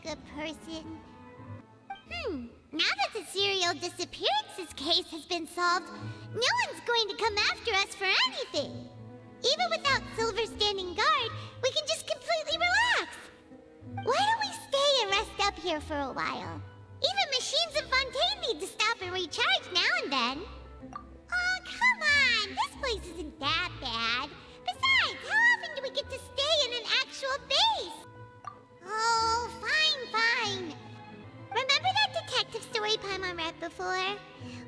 good person. Now that the serial disappearances case has been solved, no one's going to come after us for anything. Even without Silver standing guard, we can just completely relax. Why don't we stay and rest up here for a while? Even machines in Fontaine need to stop and recharge now and then. Oh, come on! This place isn't that bad. Besides, how often do we get to stay in an actual base? Oh, fine. Remember that detective story Paimon read before?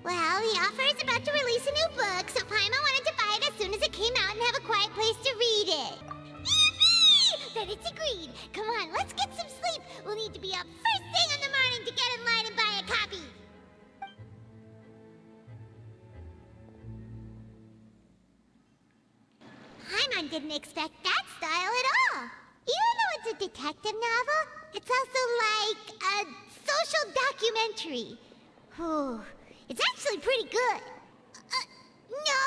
Well, the author is about to release a new book, so Paimon wanted to buy it as soon as it came out and have a quiet place to read it. Yippee! Then it's agreed. Come on, let's get some sleep. We'll need to be up first thing in the morning to get in line and buy a copy. Paimon didn't expect that style at all. Even though it's a detective novel, it's also like a social documentary. It's actually pretty good. No?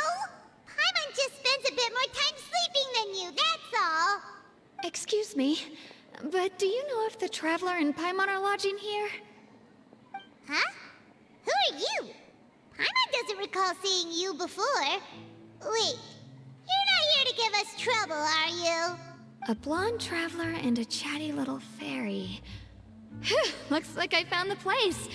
Paimon just spends a bit more time sleeping than you, that's all. Excuse me, but do you know if the Traveler and Paimon are lodging here? Huh? Who are you? Paimon doesn't recall seeing you before. Wait, you're not here to give us trouble, are you? A blonde traveler and a chatty little fairy. Phew, looks like I found the place.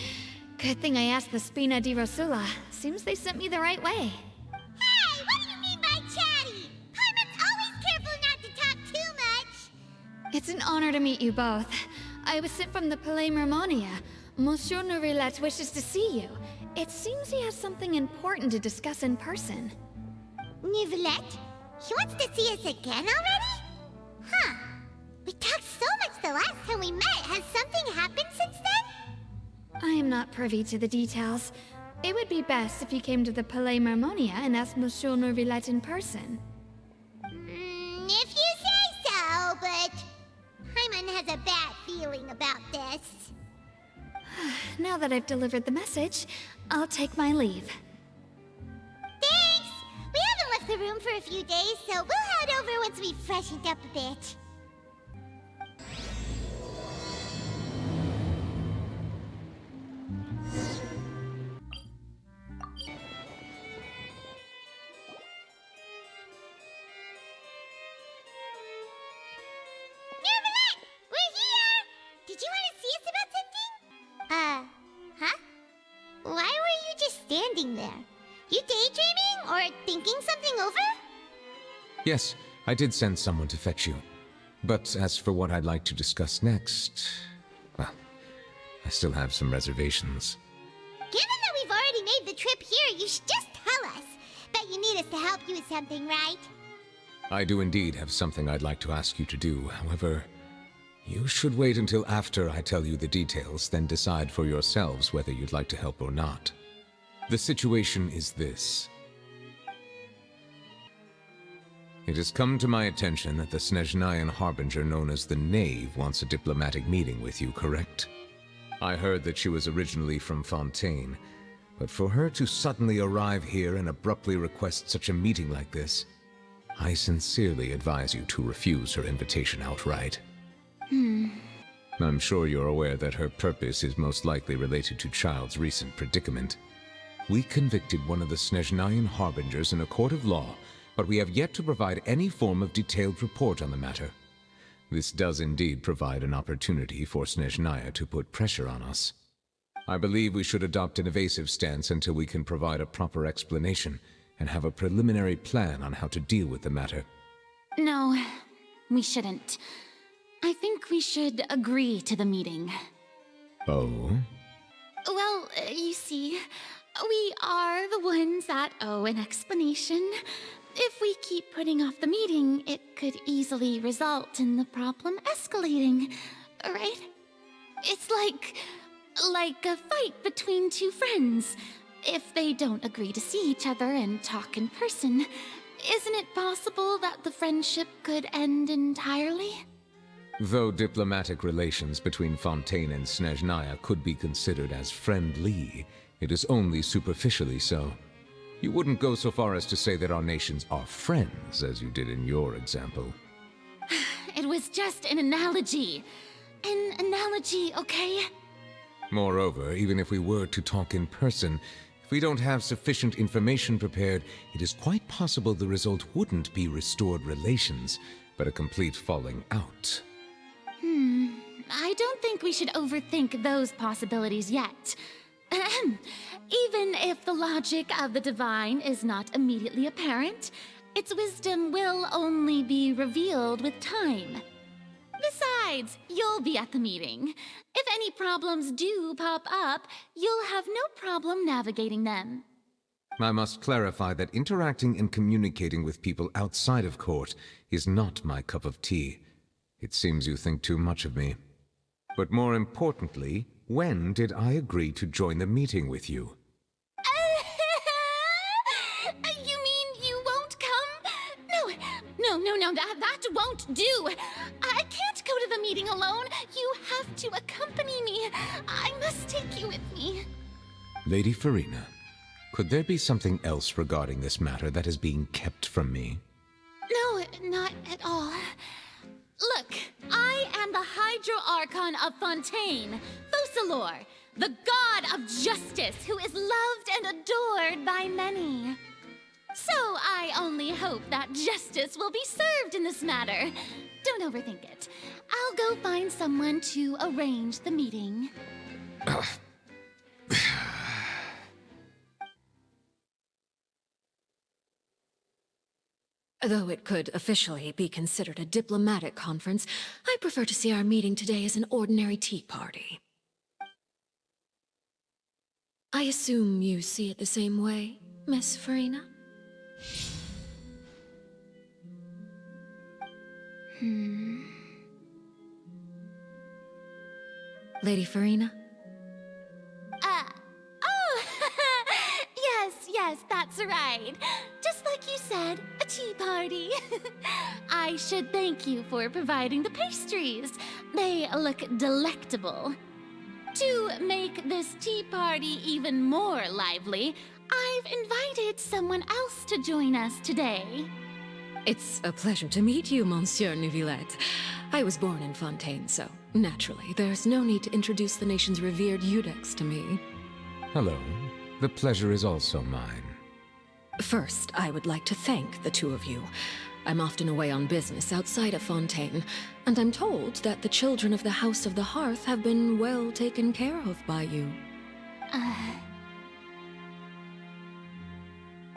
Good thing I asked the Spina di Rosula. Seems they sent me the right way. Hey, what do you mean by chatty? Paimon's always careful not to talk too much. It's an honor to meet you both. I was sent from the Palais Mermonia. Monsieur Nourillet wishes to see you. It seems he has something important to discuss in person. Nourillet? He wants to see us again already? Huh. We talked so much the last time we met. Has something happened since then? I am not privy to the details. It would be best if you came to the Palais Mermonia and asked Monsieur Nourillet in person. If you say so, but Paimon has a bad feeling about this. Now that I've delivered the message, I'll take my leave. Thanks! We haven't left the room for a few days, so we'll head over once we've freshened up a bit. Nourillet! We're here! Did you want to see us about something? Huh? Why were you just standing there? You daydreaming or thinking something over? Yes, I did send someone to fetch you. But as for what I'd like to discuss next, well, I still have some reservations. Given that we've already made the trip here, you should just tell us. Bet you need us to help you with something, right? I do indeed have something I'd like to ask you to do. However, you should wait until after I tell you the details, then decide for yourselves whether you'd like to help or not. The situation is this. It has come to my attention that the Snezhnayan Harbinger known as the Knave wants a diplomatic meeting with you, correct? I heard that she was originally from Fontaine, but for her to suddenly arrive here and abruptly request such a meeting like this, I sincerely advise you to refuse her invitation outright. I'm sure you're aware that her purpose is most likely related to Child's recent predicament. We convicted one of the Snezhnayan Harbingers in a court of law, but we have yet to provide any form of detailed report on the matter. This does indeed provide an opportunity for Snezhnaya to put pressure on us. I believe we should adopt an evasive stance until we can provide a proper explanation and have a preliminary plan on how to deal with the matter. No, we shouldn't. I think we should agree to the meeting. Oh? Well, you see, we are the ones that owe an explanation. If we keep putting off the meeting, it could easily result in the problem escalating, right? It's like a fight between two friends. If they don't agree to see each other and talk in person, isn't it possible that the friendship could end entirely? Though diplomatic relations between Fontaine and Snezhnaya could be considered as friendly, it is only superficially so. You wouldn't go so far as to say that our nations are friends, as you did in your example. It was just an analogy. an analogy, okay? Moreover, even if we were to talk in person, if we don't have sufficient information prepared, it is quite possible the result wouldn't be restored relations, but a complete falling out. I don't think we should overthink those possibilities yet. Ahem. Even if the logic of the divine is not immediately apparent, its wisdom will only be revealed with time. Besides, you'll be at the meeting. If any problems do pop up, you'll have no problem navigating them. I must clarify that interacting and communicating with people outside of court is not my cup of tea. It seems you think too much of me. But more importantly, when did I agree to join the meeting with you? You mean you won't come? No, that won't do. I can't go to the meeting alone. You have to accompany me. I must take you with me. Lady Farina, could there be something else regarding this matter that is being kept from me? No, not at all. Look, I am the Hydro Archon of Fontaine, Focalor, the god of justice who is loved and adored by many. So I only hope that justice will be served in this matter. Don't overthink it. I'll go find someone to arrange the meeting. Though it could officially be considered a diplomatic conference, I prefer to see our meeting today as an ordinary tea party. I assume you see it the same way, Miss Farina? Lady Farina? Oh, yes, that's right. Just like you said, a tea party. I should thank you for providing the pastries. They look delectable. To make this tea party even more lively, I've invited someone else to join us today. It's a pleasure to meet you, Monsieur Neuvillette. I was born in Fontaine, so naturally, there's no need to introduce the nation's revered Eudex to me. Hello. The pleasure is also mine. First, I would like to thank the two of you. I'm often away on business outside of Fontaine, and I'm told that the children of the House of the Hearth have been well taken care of by you.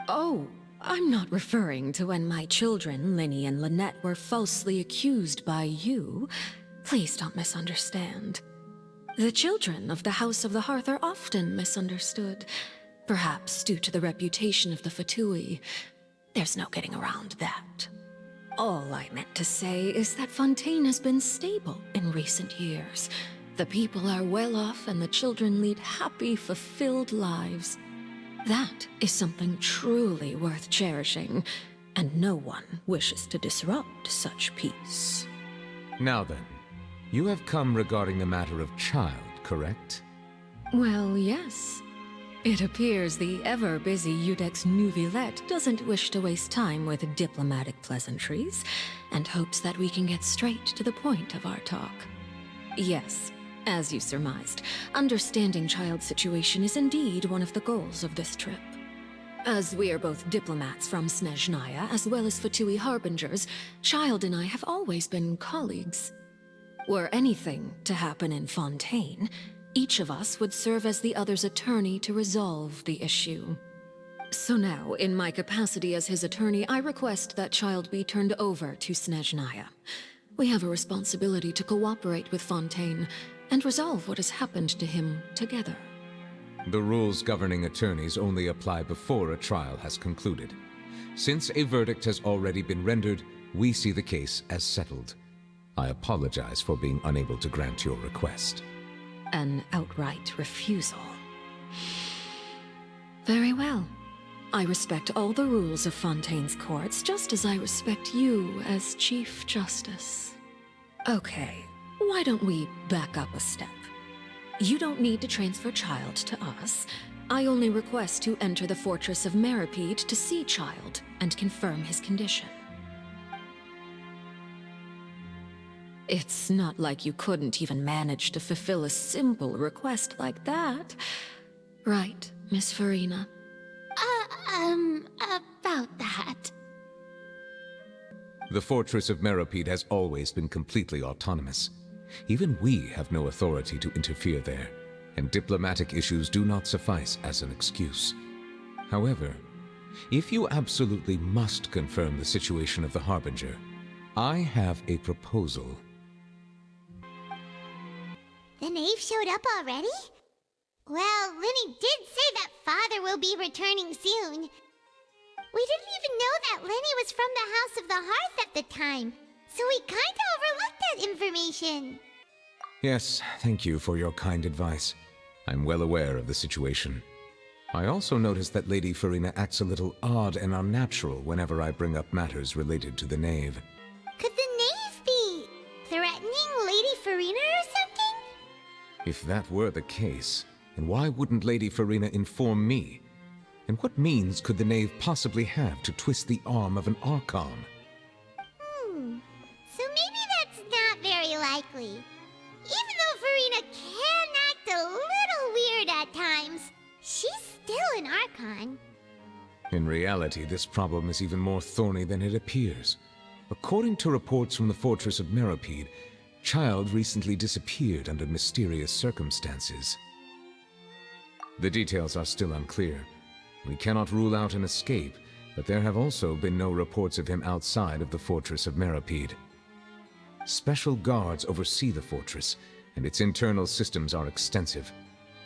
Oh, I'm not referring to when my children, Linny and Lynette, were falsely accused by you. Please don't misunderstand. The children of the House of the Hearth are often misunderstood, perhaps due to the reputation of the Fatui. There's no getting around that. All I meant to say is that Fontaine has been stable in recent years. The people are well off and the children lead happy, fulfilled lives. That is something truly worth cherishing, and no one wishes to disrupt such peace. Now then, you have come regarding the matter of child, correct? Well, yes. It appears the ever-busy Eudex Neuvillette doesn't wish to waste time with diplomatic pleasantries, and hopes that we can get straight to the point of our talk. Yes, as you surmised, understanding Child's situation is indeed one of the goals of this trip. As we are both diplomats from Snezhnaya, as well as Fatui harbingers, Child and I have always been colleagues. Were anything to happen in Fontaine, each of us would serve as the other's attorney to resolve the issue. So now, in my capacity as his attorney, I request that Child be turned over to Snezhnaya. We have a responsibility to cooperate with Fontaine and resolve what has happened to him together. The rules governing attorneys only apply before a trial has concluded. Since a verdict has already been rendered, we see the case as settled. I apologize for being unable to grant your request. An outright refusal. Very well. I respect all the rules of Fontaine's courts, just as I respect you as Chief Justice. Okay, why don't we back up a step? You don't need to transfer Child to us. I only request to enter the fortress of Meripede to see Child and confirm his condition. It's not like you couldn't even manage to fulfill a simple request like that. Right, Miss Farina? About that. The Fortress of Meropide has always been completely autonomous. Even we have no authority to interfere there, and diplomatic issues do not suffice as an excuse. However, if you absolutely must confirm the situation of the Harbinger, I have a proposal. The knave showed up already? Well, Lenny did say that Father will be returning soon. We didn't even know that Lenny was from the House of the Hearth at the time, so we kinda overlooked that information. Yes, thank you for your kind advice. I'm well aware of the situation. I also noticed that Lady Farina acts a little odd and unnatural whenever I bring up matters related to the knave. Could the knave be threatening Lady Farina or something? If that were the case, then why wouldn't Lady Farina inform me? And what means could the knave possibly have to twist the arm of an Archon? So maybe that's not very likely. Even though Farina can act a little weird at times, she's still an Archon. In reality, this problem is even more thorny than it appears. According to reports from the Fortress of Meropide, Child recently disappeared under mysterious circumstances. The details are still unclear. We cannot rule out an escape, but there have also been no reports of him outside of the Fortress of Meropide. Special guards oversee the fortress, and its internal systems are extensive.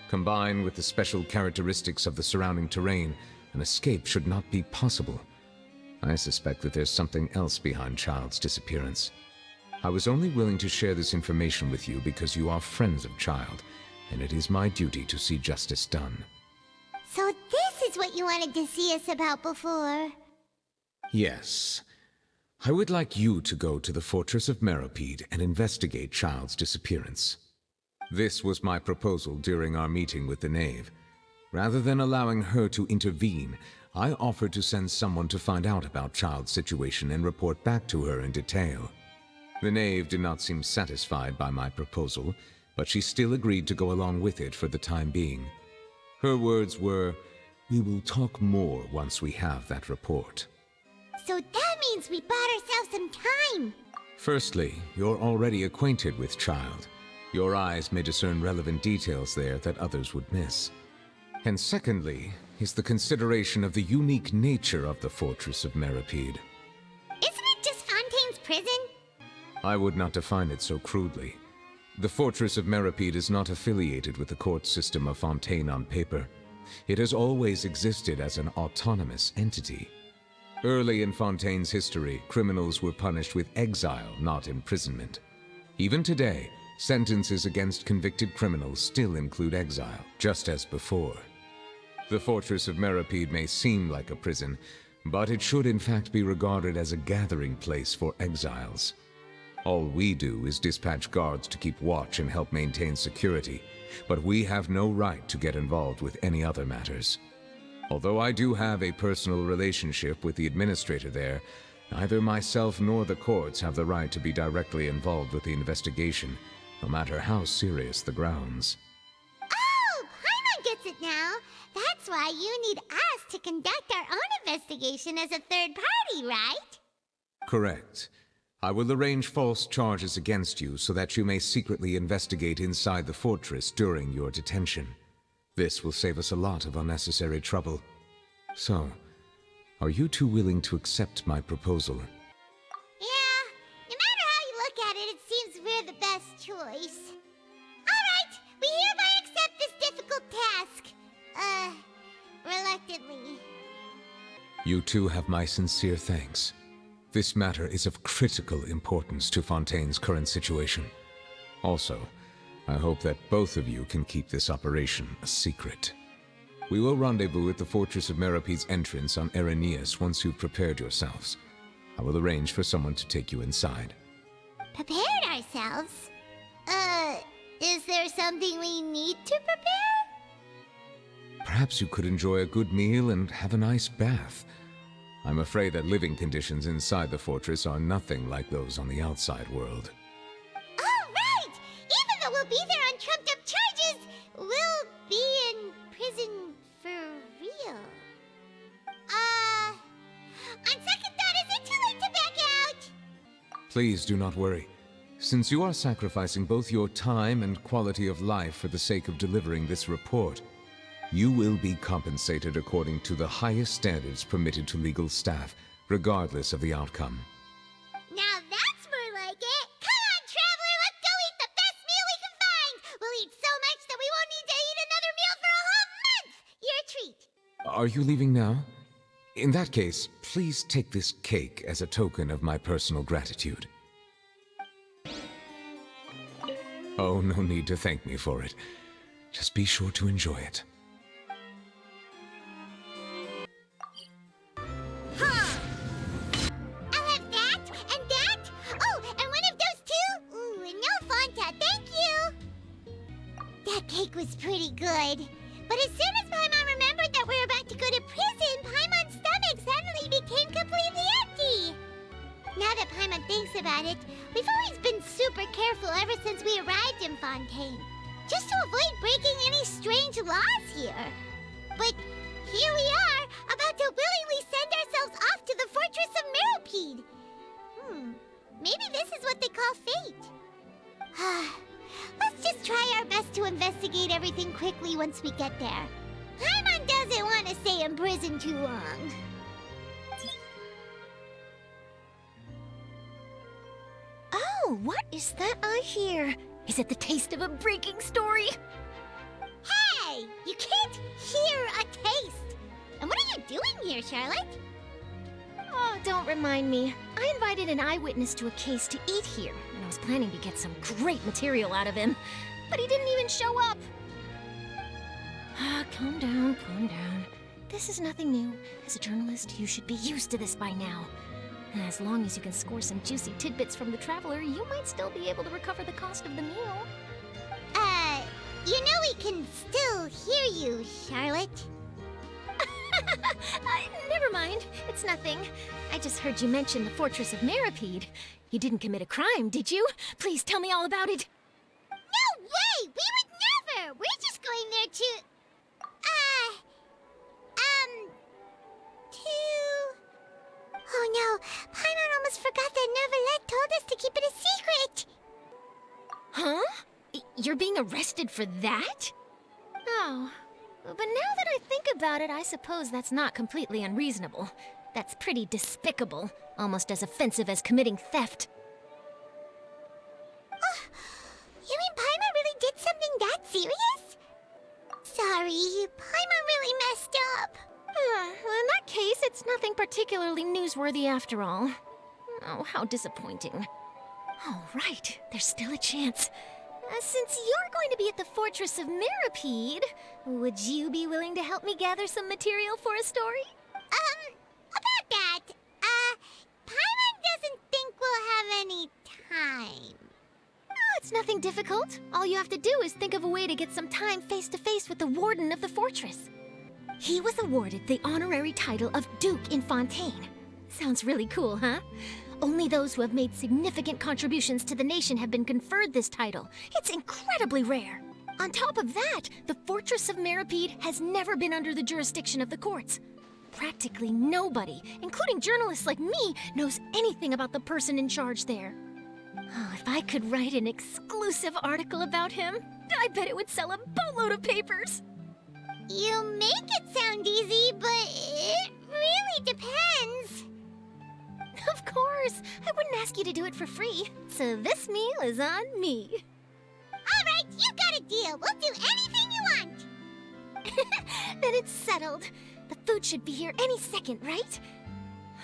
Combined with the special characteristics of the surrounding terrain, an escape should not be possible. I suspect that there's something else behind Child's disappearance. I was only willing to share this information with you because you are friends of Child, and it is my duty to see justice done. So this is what you wanted to see us about before. Yes. I would like you to go to the Fortress of Meropide and investigate Child's disappearance. This was my proposal during our meeting with the knave. Rather than allowing her to intervene, I offered to send someone to find out about Child's situation and report back to her in detail. The knave did not seem satisfied by my proposal, but she still agreed to go along with it for the time being. Her words were, "We will talk more once we have that report." So that means we bought ourselves some time. Firstly, you're already acquainted with Child. Your eyes may discern relevant details there that others would miss. And secondly, is the consideration of the unique nature of the Fortress of Meropide. Isn't it just Fontaine's prison? I would not define it so crudely. The Fortress of Meropide is not affiliated with the court system of Fontaine on paper. It has always existed as an autonomous entity. Early in Fontaine's history, criminals were punished with exile, not imprisonment. Even today, sentences against convicted criminals still include exile, just as before. The Fortress of Meropide may seem like a prison, but it should in fact be regarded as a gathering place for exiles. All we do is dispatch guards to keep watch and help maintain security, but we have no right to get involved with any other matters. Although I do have a personal relationship with the administrator there, neither myself nor the courts have the right to be directly involved with the investigation, no matter how serious the grounds. Oh, Paimon gets it now. That's why you need us to conduct our own investigation as a third party, right? Correct. I will arrange false charges against you so that you may secretly investigate inside the fortress during your detention. This will save us a lot of unnecessary trouble. So, are you two willing to accept my proposal? Yeah, no matter how you look at it, it seems we're the best choice. Alright, we hereby accept this difficult task. Reluctantly. You two have my sincere thanks. This matter is of critical importance to Fontaine's current situation. Also, I hope that both of you can keep this operation a secret. We will rendezvous at the Fortress of Meropide's entrance on Erinius once you've prepared yourselves. I will arrange for someone to take you inside. Prepared ourselves? Is there something we need to prepare? Perhaps you could enjoy a good meal and have a nice bath. I'm afraid that living conditions inside the fortress are nothing like those on the outside world. will be there on trumped-up charges. We'll be in prison for real. On second thought, is it too late to back out? Please do not worry. Since you are sacrificing both your time and quality of life for the sake of delivering this report, you will be compensated according to the highest standards permitted to legal staff, regardless of the outcome. Now that's more like it. Come on, Traveler, let's go eat the best meal we can find. We'll eat so much that we won't need to eat another meal for a whole month. You're a treat. Are you leaving now? In that case, please take this cake as a token of my personal gratitude. Oh, no need to thank me for it. Just be sure to enjoy it. I'll have that, and that. Oh, and one of those two. Ooh, and no Fanta, thank you. That cake was pretty good. But as soon as Paimon remembered that we're about to go to prison, Paimon's stomach suddenly became completely empty. Now that Paimon thinks about it, we've always been super careful ever since we arrived in Fontaine, just to avoid breaking any strange laws here. But here we are, about to willingly send ourselves off to the Fortress of Meropide. Maybe this is what they call fate. Let's just try our best to investigate everything quickly once we get there. Paimon doesn't want to stay in prison too long. Oh, what is that I hear? Is it the taste of a breaking story? Hey! You can't hear a taste! And what are you doing here, Charlotte? Oh, don't remind me. I invited an eyewitness to a case to eat here, and I was planning to get some great material out of him. But he didn't even show up. Calm down, calm down. This is nothing new. As a journalist, you should be used to this by now. And as long as you can score some juicy tidbits from the Traveler, you might still be able to recover the cost of the meal. You know we can still hear you, Charlotte. Never mind. It's nothing. I just heard you mention the Fortress of Meropide. You didn't commit a crime, did you? Please tell me all about it. No way! We would never! We're just going there to... Oh no, Paimon almost forgot that Neuvillette told us to keep it a secret! Huh? You're being arrested for that? Oh. But now that I think about it, I suppose that's not completely unreasonable. That's pretty despicable. Almost as offensive as committing theft. You mean Paimon really did something that serious? Sorry, Paimon really messed up. Well, in that case, it's nothing particularly newsworthy after all. Oh, how disappointing. Oh, right. There's still a chance. Since you're going to be at the Fortress of Meropide, would you be willing to help me gather some material for a story? About that, Paimon doesn't think we'll have any time. Oh, it's nothing difficult. All you have to do is think of a way to get some time face-to-face with the warden of the fortress. He was awarded the honorary title of Duke in Fontaine. Sounds really cool, huh? Only those who have made significant contributions to the nation have been conferred this title. It's incredibly rare. On top of that, the Fortress of Meropide has never been under the jurisdiction of the courts. Practically nobody, including journalists like me, knows anything about the person in charge there. Oh, if I could write an exclusive article about him, I bet it would sell a boatload of papers. You make it sound easy, but it really depends. Of course, I wouldn't ask you to do it for free, so this meal is on me. All right, you got a deal. We'll do anything you want. Then it's settled. The food should be here any second, right?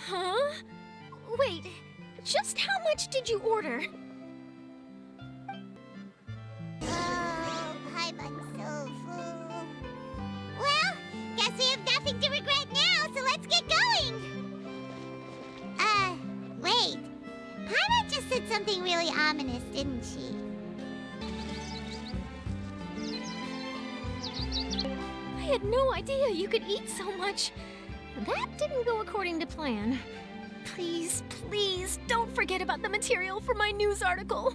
Huh? Wait, just how much did you order? Oh, Paimon's so full. Well, guess we have nothing to regret now, so let's get going. Wait. Paimon just said something really ominous, didn't she? I had no idea you could eat so much. That didn't go according to plan. Please, please, don't forget about the material for my news article.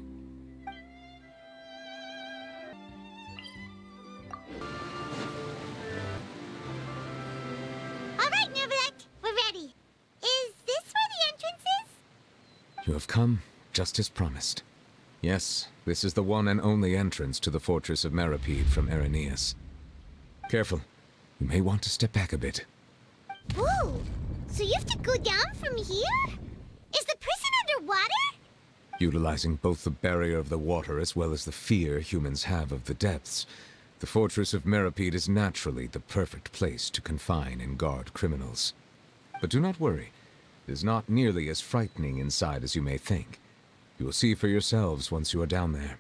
You have come, just as promised. Yes, this is the one and only entrance to the fortress of Meripede from Irenaeus. Careful. You may want to step back a bit. Whoa! So you have to go down from here? Is the prison underwater? Utilizing both the barrier of the water as well as the fear humans have of the depths, the fortress of Meripede is naturally the perfect place to confine and guard criminals. But do not worry. It is not nearly as frightening inside as you may think. You will see for yourselves once you are down there.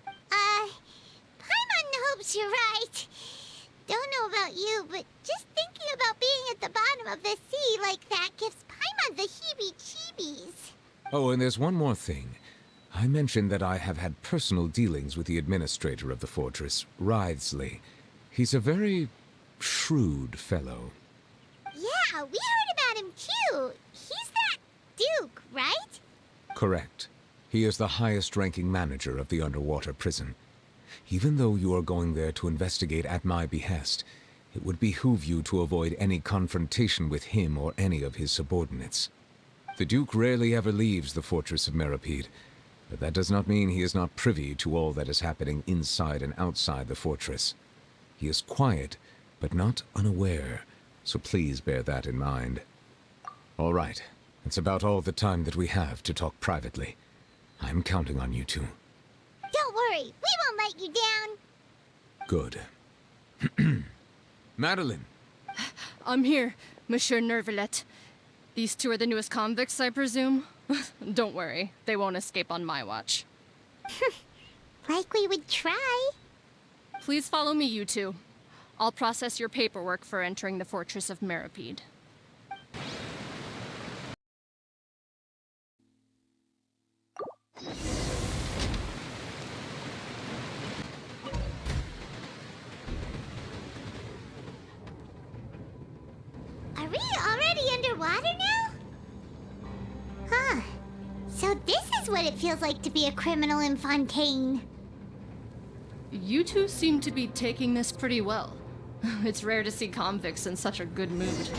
Paimon hopes you're right. Don't know about you, but just thinking about being at the bottom of the sea like that gives Paimon the heebie-jeebies. Oh, and there's one more thing. I mentioned that I have had personal dealings with the administrator of the fortress, Redz. He's a very shrewd fellow. Yeah, we heard about him too. He's that Duke, right? Correct. He is the highest-ranking manager of the underwater prison. Even though you are going there to investigate at my behest, it would behoove you to avoid any confrontation with him or any of his subordinates. The Duke rarely ever leaves the fortress of Meripede, but that does not mean he is not privy to all that is happening inside and outside the fortress. He is quiet, but not unaware, so please bear that in mind. All right, it's about all the time that we have to talk privately. I'm counting on you two. Don't worry, we won't let you down. Good. Madeline! I'm here, Monsieur Nervalet. These two are the newest convicts, I presume? Don't worry, they won't escape on my watch. Like we would try. Please follow me, you two. I'll process your paperwork for entering the Fortress of Meripede. Are we already underwater now? Huh. So this is what it feels like to be a criminal in Fontaine. You two seem to be taking this pretty well. It's rare to see convicts in such a good mood.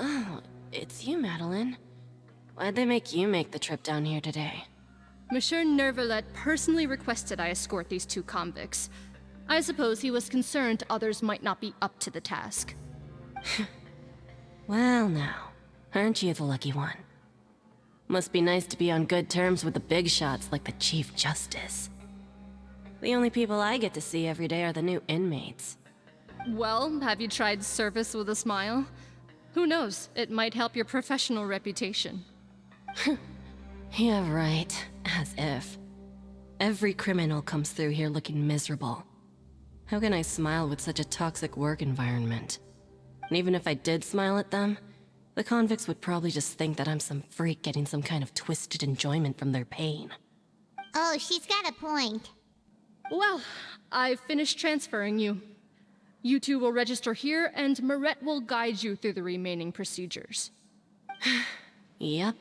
Oh, it's you, Madeline. Why'd they make you make the trip down here today? Monsieur Nervalet personally requested I escort these two convicts. I suppose he was concerned others might not be up to the task. Well now, aren't you the lucky one? Must be nice to be on good terms with the big shots like the Chief Justice. The only people I get to see every day are the new inmates. Well, have you tried service with a smile? Who knows, it might help your professional reputation. Yeah, right. As if. Every criminal comes through here looking miserable. How can I smile with such a toxic work environment? And even if I did smile at them, the convicts would probably just think that I'm some freak getting some kind of twisted enjoyment from their pain. Oh, she's got a point. Well, I've finished transferring you. You two will register here, and Marette will guide you through the remaining procedures. Yep,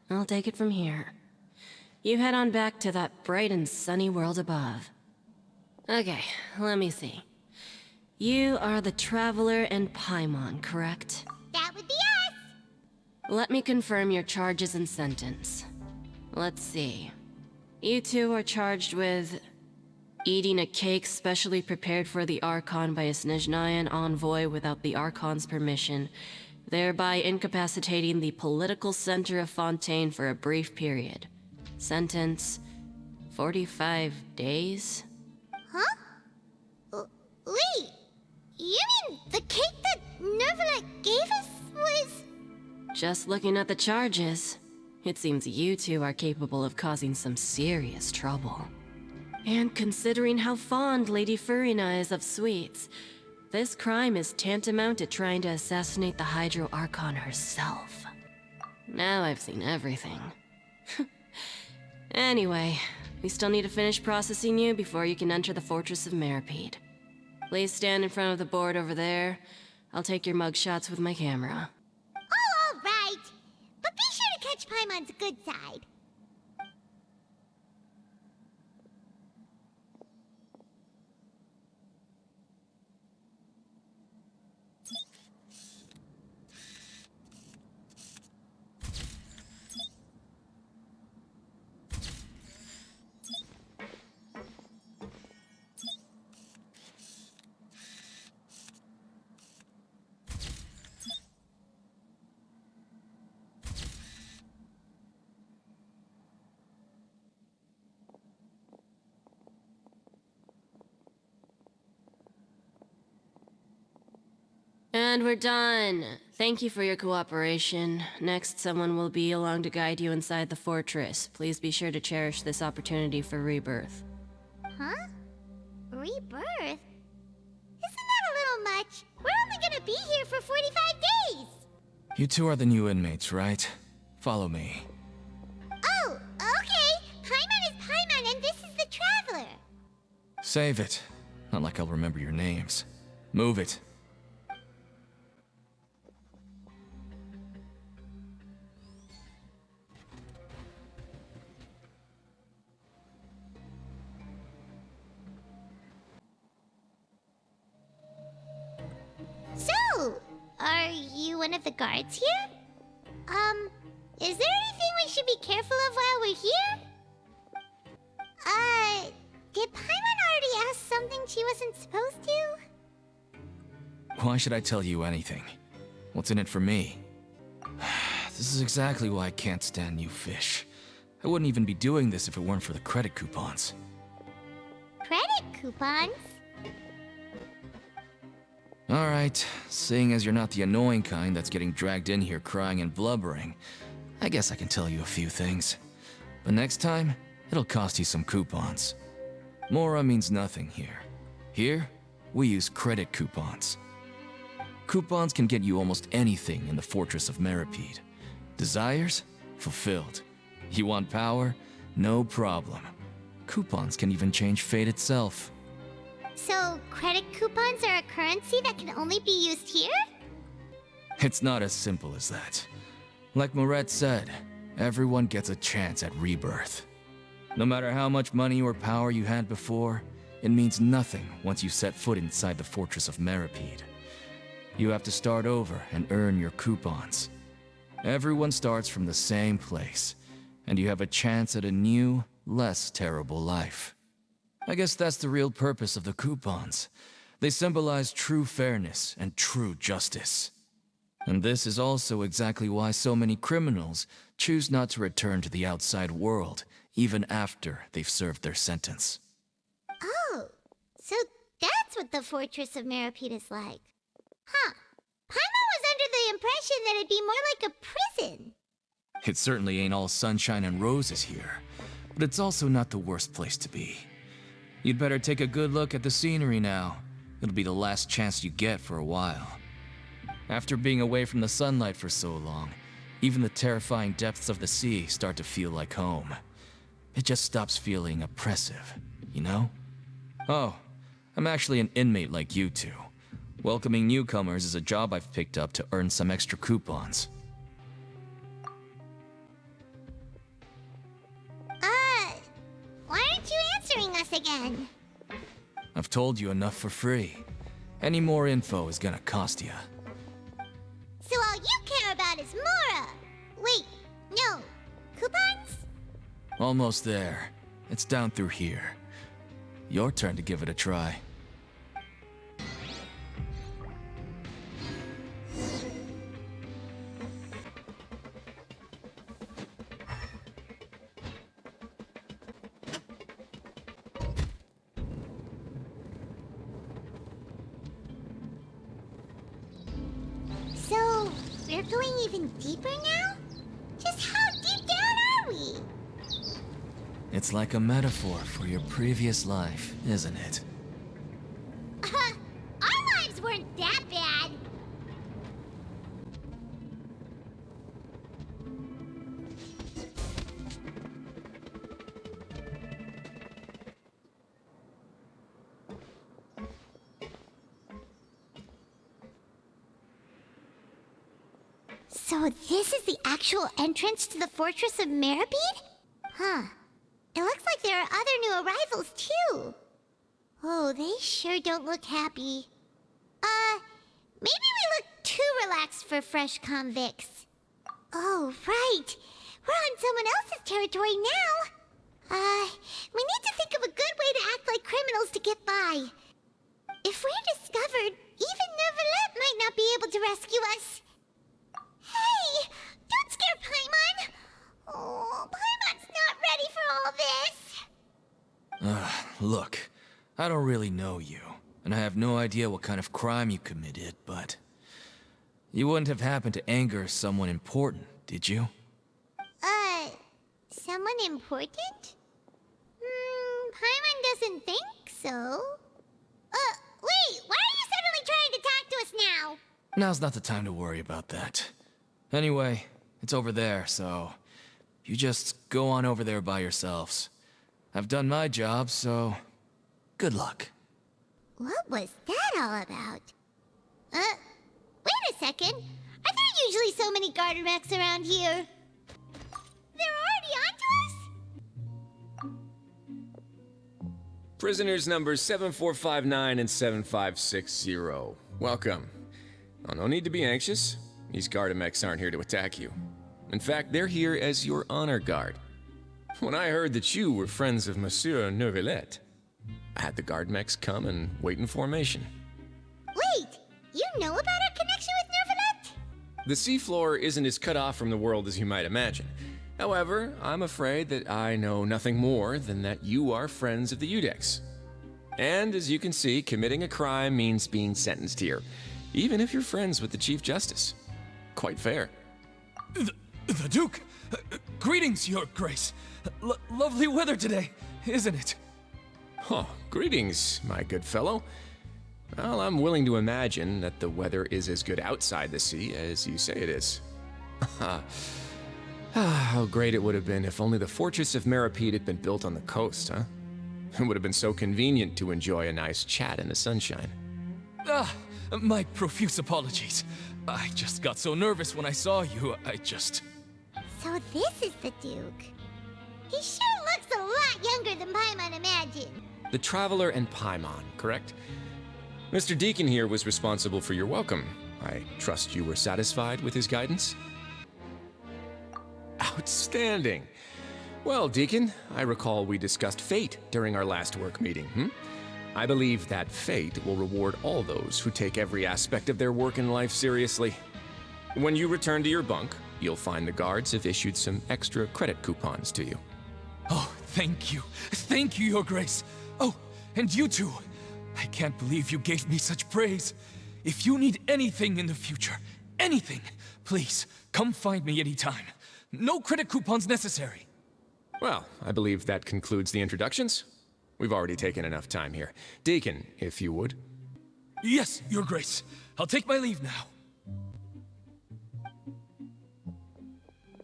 I'll take it from here. You head on back to that bright and sunny world above. Okay, let me see. You are the Traveler and Paimon, correct? That would be us. Let me confirm your charges and sentence. Let's see. You two are charged with eating a cake specially prepared for the Archon by a Snezhnayan envoy without the Archon's permission, thereby incapacitating the political center of Fontaine for a brief period. Sentence: 45 days? Huh? Wait, you mean the cake that Nervalet gave us was... Just looking at the charges, it seems you two are capable of causing some serious trouble. And considering how fond Lady Furina is of sweets, this crime is tantamount to trying to assassinate the Hydro Archon herself. Now I've seen everything. Anyway, we still need to finish processing you before you can enter the Fortress of Meripede. Please stand in front of the board over there. I'll take your mugshots with my camera. Oh, all right. But be catch Paimon's good side. And we're done. Thank you for your cooperation. Next, someone will be along to guide you inside the fortress. Please be sure to cherish this opportunity for rebirth. Huh? Rebirth? Isn't that a little much? We're only gonna be here for 45 days! You two are the new inmates, right? Follow me. Oh, okay! Paimon is Paimon and this is the Traveler! Save it. Not like I'll remember your names. Move it. So, are you one of the guards here? Is there anything we should be careful of while we're here? Did Paimon already ask something she wasn't supposed to? Why should I tell you anything? What's in it for me? This is exactly why I can't stand you fish. I wouldn't even be doing this if it weren't for the credit coupons. Credit coupons? Alright, seeing as you're not the annoying kind that's getting dragged in here crying and blubbering, I guess I can tell you a few things. But next time, it'll cost you some coupons. Mora means nothing here. Here, we use credit coupons. Coupons can get you almost anything in the Fortress of Meripede. Desires? Fulfilled. You want power? No problem. Coupons can even change fate itself. So, credit coupons are a currency that can only be used here? It's not as simple as that. Like Moret said, everyone gets a chance at rebirth. No matter how much money or power you had before, it means nothing once you set foot inside the Fortress of Meripede. You have to start over and earn your coupons. Everyone starts from the same place, and you have a chance at a new, less terrible life. I guess that's the real purpose of the coupons. They symbolize true fairness and true justice. And this is also exactly why so many criminals choose not to return to the outside world, even after they've served their sentence. Oh, so that's what the Fortress of Meripede is like. Huh. Paimon was under the impression that it'd be more like a prison. It certainly ain't all sunshine and roses here, but it's also not the worst place to be. You'd better take a good look at the scenery now. It'll be the last chance you get for a while. After being away from the sunlight for so long, even the terrifying depths of the sea start to feel like home. It just stops feeling oppressive, you know? Oh, I'm actually an inmate like you two. Welcoming newcomers is a job I've picked up to earn some extra coupons. Why aren't you answering us again? I've told you enough for free. Any more info is gonna cost you. So all you care about is Mora! Wait, no. Coupons? Almost there. It's down through here. Your turn to give it a try. So, we're going even deeper now? Just how deep down are we? It's like a metaphor for your previous life, isn't it? Our lives weren't that bad. So this is the actual entrance to the Fortress of Meripede? Huh. It looks like there are other new arrivals, too. Oh, they sure don't look happy. Maybe we look too relaxed for fresh convicts. Oh, right. We're on someone else's territory now. We need to think of a good way to act like criminals to get by. If we're discovered, even Neuvillette might not be able to rescue us. Hey! Don't scare Paimon! Oh, Paimon's not ready for all this! Look, I don't really know you, and I have no idea what kind of crime you committed, but... You wouldn't have happened to anger someone important, did you? Someone important? Paimon doesn't think so. Wait, why are you suddenly trying to talk to us now? Now's not the time to worry about that. Anyway, it's over there, so... You just go on over there by yourselves. I've done my job, so... Good luck. What was that all about? Wait a second. Are there usually so many Gardermechs around here? They're already onto us? Prisoners numbers 7459 and 7560. Welcome. Oh, no need to be anxious. These Gardermechs aren't here to attack you. In fact, they're here as your honor guard. When I heard that you were friends of Monsieur Neuvillette, I had the Gardermechs come and wait in formation. Wait, you know about our connection with Neuvillette? The seafloor isn't as cut off from the world as you might imagine. However, I'm afraid that I know nothing more than that you are friends of the Udex. And as you can see, committing a crime means being sentenced here, even if you're friends with the Chief Justice. Quite fair. The Duke! Greetings, Your Grace. Lovely weather today, isn't it? Oh, greetings, my good fellow. Well, I'm willing to imagine that the weather is as good outside the sea as you say it is. How great it would have been if only the Fortress of Meripede had been built on the coast, huh? It would have been so convenient to enjoy a nice chat in the sunshine. My profuse apologies. I just got so nervous when I saw you, So this is the Duke. He sure looks a lot younger than Paimon imagined. The Traveler and Paimon, correct? Mr. Deacon here was responsible for your welcome. I trust you were satisfied with his guidance? Outstanding. Well, Deacon, I recall we discussed fate during our last work meeting, I believe that fate will reward all those who take every aspect of their work in life seriously. When you return to your bunk, you'll find the guards have issued some extra credit coupons to you. Oh, thank you. Thank you, Your Grace. Oh, and you too. I can't believe you gave me such praise. If you need anything in the future, anything, please, come find me anytime. No credit coupons necessary. Well, I believe that concludes the introductions. We've already taken enough time here. Deacon, if you would. Yes, Your Grace. I'll take my leave now.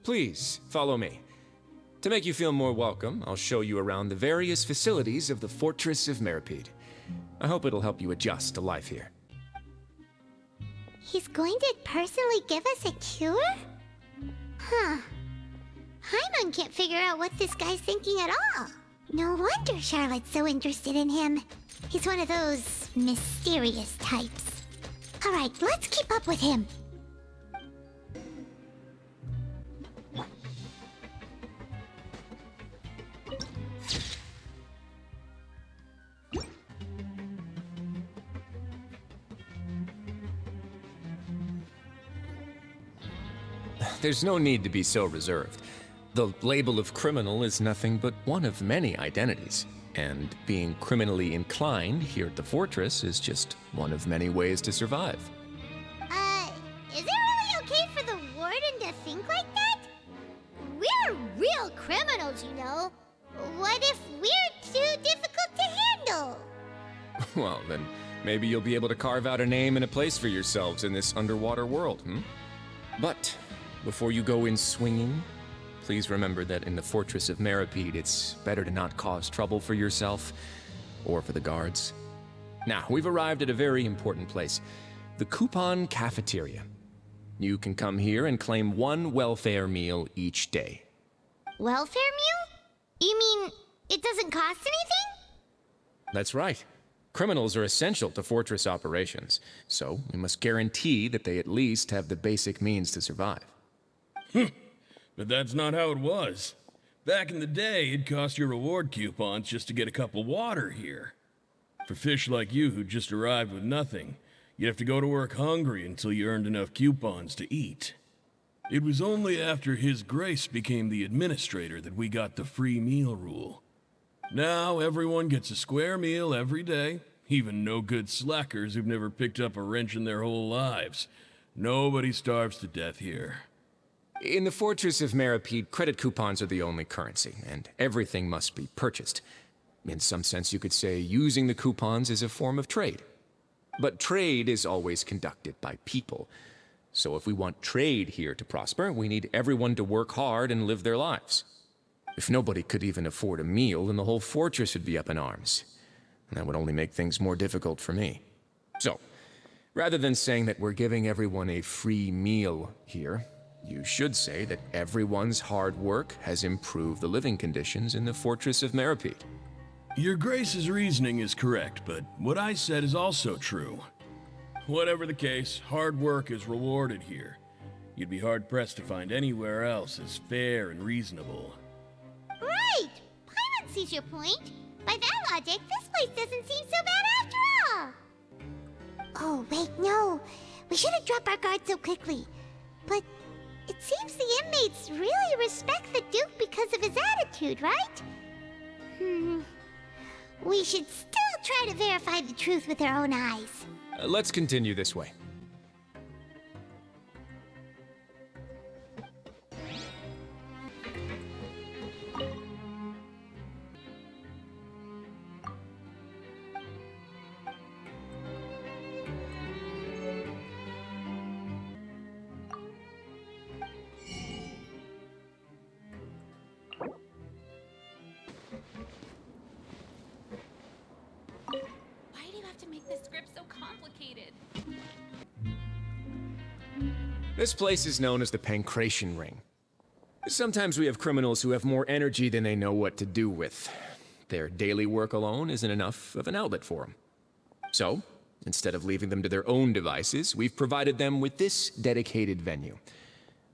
Please, follow me. To make you feel more welcome, I'll show you around the various facilities of the Fortress of Meripede. I hope it'll help you adjust to life here. He's going to personally give us a cure? Huh. Paimon can't figure out what this guy's thinking at all. No wonder Charlotte's so interested in him. He's one of those mysterious types. Alright, let's keep up with him. There's no need to be so reserved. The label of criminal is nothing but one of many identities, and being criminally inclined here at the fortress is just one of many ways to survive. Is it really okay for the warden to think like that? We're real criminals, you know. What if we're too difficult to handle? Well, then maybe you'll be able to carve out a name and a place for yourselves in this underwater world, But before you go in swinging, please remember that in the Fortress of Meripede, it's better to not cause trouble for yourself or for the guards. Now, we've arrived at a very important place, the Coupon Cafeteria. You can come here and claim one welfare meal each day. Welfare meal? You mean it doesn't cost anything? That's right. Criminals are essential to fortress operations, so we must guarantee that they at least have the basic means to survive. But that's not how it was. Back in the day, it cost you reward coupons just to get a cup of water here. For fish like you who just arrived with nothing, you'd have to go to work hungry until you earned enough coupons to eat. It was only after His Grace became the administrator that we got the free meal rule. Now everyone gets a square meal every day, even no-good slackers who've never picked up a wrench in their whole lives. Nobody starves to death here. In the Fortress of Meripede, credit coupons are the only currency, and everything must be purchased. In some sense, you could say using the coupons is a form of trade. But trade is always conducted by people. So if we want trade here to prosper, we need everyone to work hard and live their lives. If nobody could even afford a meal, then the whole fortress would be up in arms. And that would only make things more difficult for me. So, rather than saying that we're giving everyone a free meal here, you should say that everyone's hard work has improved the living conditions in the Fortress of Meripede. Your Grace's reasoning is correct, but what I said is also true. Whatever the case, hard work is rewarded here. You'd be hard-pressed to find anywhere else as fair and reasonable. Right! Paimon sees your point. By that logic, this place doesn't seem so bad after all. Oh, wait, no. We shouldn't drop our guard so quickly. But it seems the inmates really respect the Duke because of his attitude, right? We should still try to verify the truth with our own eyes. Let's continue this way. Why do you have to make this script so complicated? This place is known as the Pancration Ring. Sometimes we have criminals who have more energy than they know what to do with. Their daily work alone isn't enough of an outlet for them. So, instead of leaving them to their own devices, we've provided them with this dedicated venue.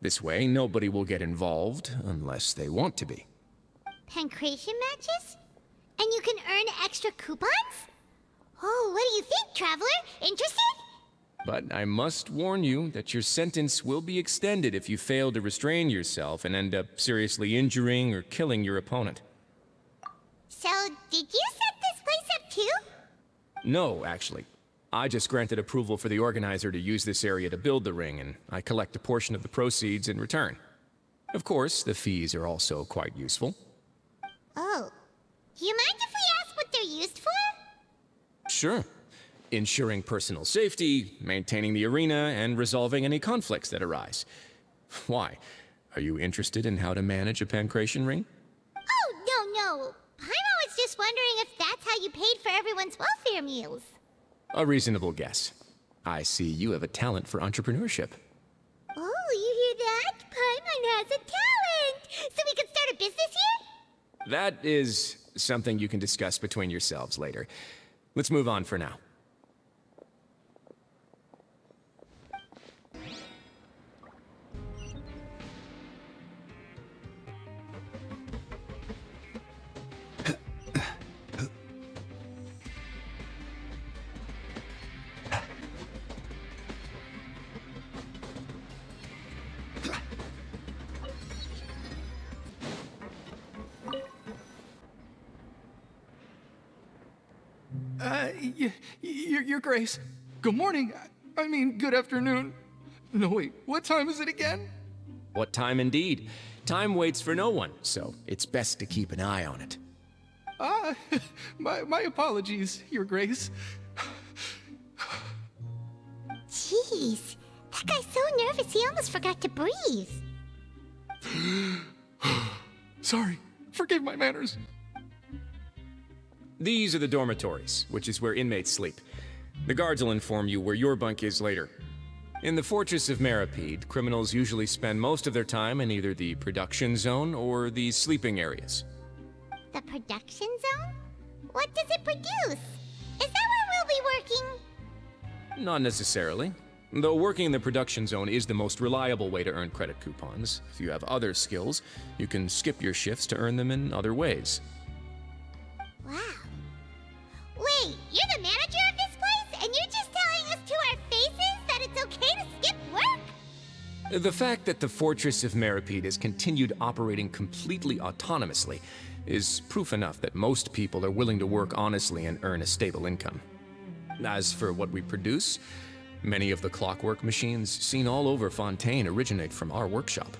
This way, nobody will get involved unless they want to be. Pancration matches? And you can earn extra coupons? Oh, what do you think, Traveler? Interested? But I must warn you that your sentence will be extended if you fail to restrain yourself and end up seriously injuring or killing your opponent. So, did you set this place up too? No, actually. I just granted approval for the organizer to use this area to build the ring, and I collect a portion of the proceeds in return. Of course, the fees are also quite useful. Oh. Do you mind if we ask what they're used for? Sure. Ensuring personal safety, maintaining the arena, and resolving any conflicts that arise. Why? Are you interested in how to manage a pancration ring? Oh, no. Paimon was just wondering if that's how you paid for everyone's welfare meals. A reasonable guess. I see you have a talent for entrepreneurship. Oh, you hear that? Paimon has a talent! So we can start a business here? That is something you can discuss between yourselves later. Let's move on for now. Your Grace. Good morning. I mean, good afternoon. No, wait, what time is it again? What time indeed? Time waits for no one, so it's best to keep an eye on it. My apologies, Your Grace. Jeez, that guy's so nervous he almost forgot to breathe. Sorry, forgive my manners. These are the dormitories, which is where inmates sleep. The guards will inform you where your bunk is later. In the Fortress of Meripede, criminals usually spend most of their time in either the production zone or the sleeping areas. The production zone? What does it produce? Is that where we'll be working? Not necessarily. Though working in the production zone is the most reliable way to earn credit coupons. If you have other skills, you can skip your shifts to earn them in other ways. Wow. Wait, you're the manager of this place, and you're just telling us to our faces that it's okay to skip work? The fact that the Fortress of Meripede has continued operating completely autonomously is proof enough that most people are willing to work honestly and earn a stable income. As for what we produce, many of the clockwork machines seen all over Fontaine originate from our workshop.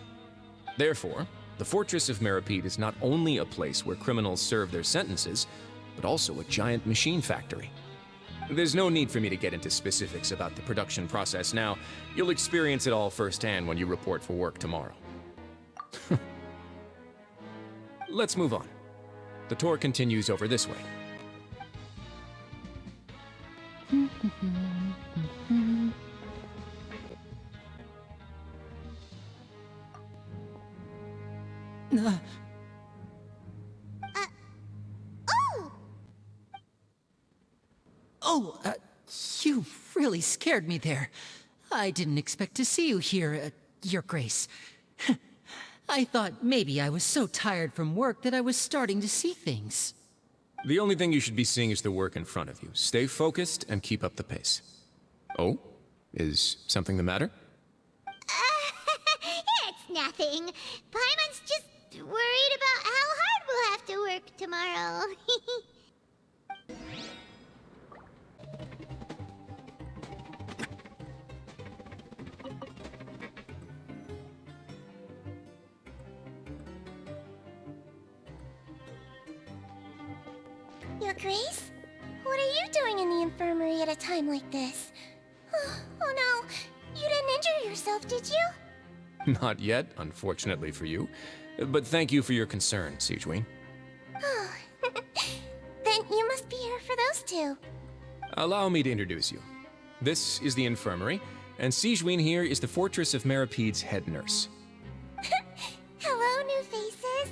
Therefore, the Fortress of Meripede is not only a place where criminals serve their sentences, but also a giant machine factory. There's no need for me to get into specifics about the production process now. You'll experience it all firsthand when you report for work tomorrow. Let's move on. The tour continues over this way. You really scared me there. I didn't expect to see you here, Your Grace. I thought maybe I was so tired from work that I was starting to see things. The only thing you should be seeing is the work in front of you. Stay focused and keep up the pace. Oh? Is something the matter? It's nothing. Paimon's just worried about how hard we'll have to work tomorrow. Your Grace? What are you doing in the infirmary at a time like this? Oh no, you didn't injure yourself, did you? Not yet, unfortunately for you. But thank you for your concern, Sigewinne. Oh, then you must be here for those two. Allow me to introduce you. This is the infirmary, and Sigewinne here is the Fortress of Meripede's head nurse. Hello, new faces.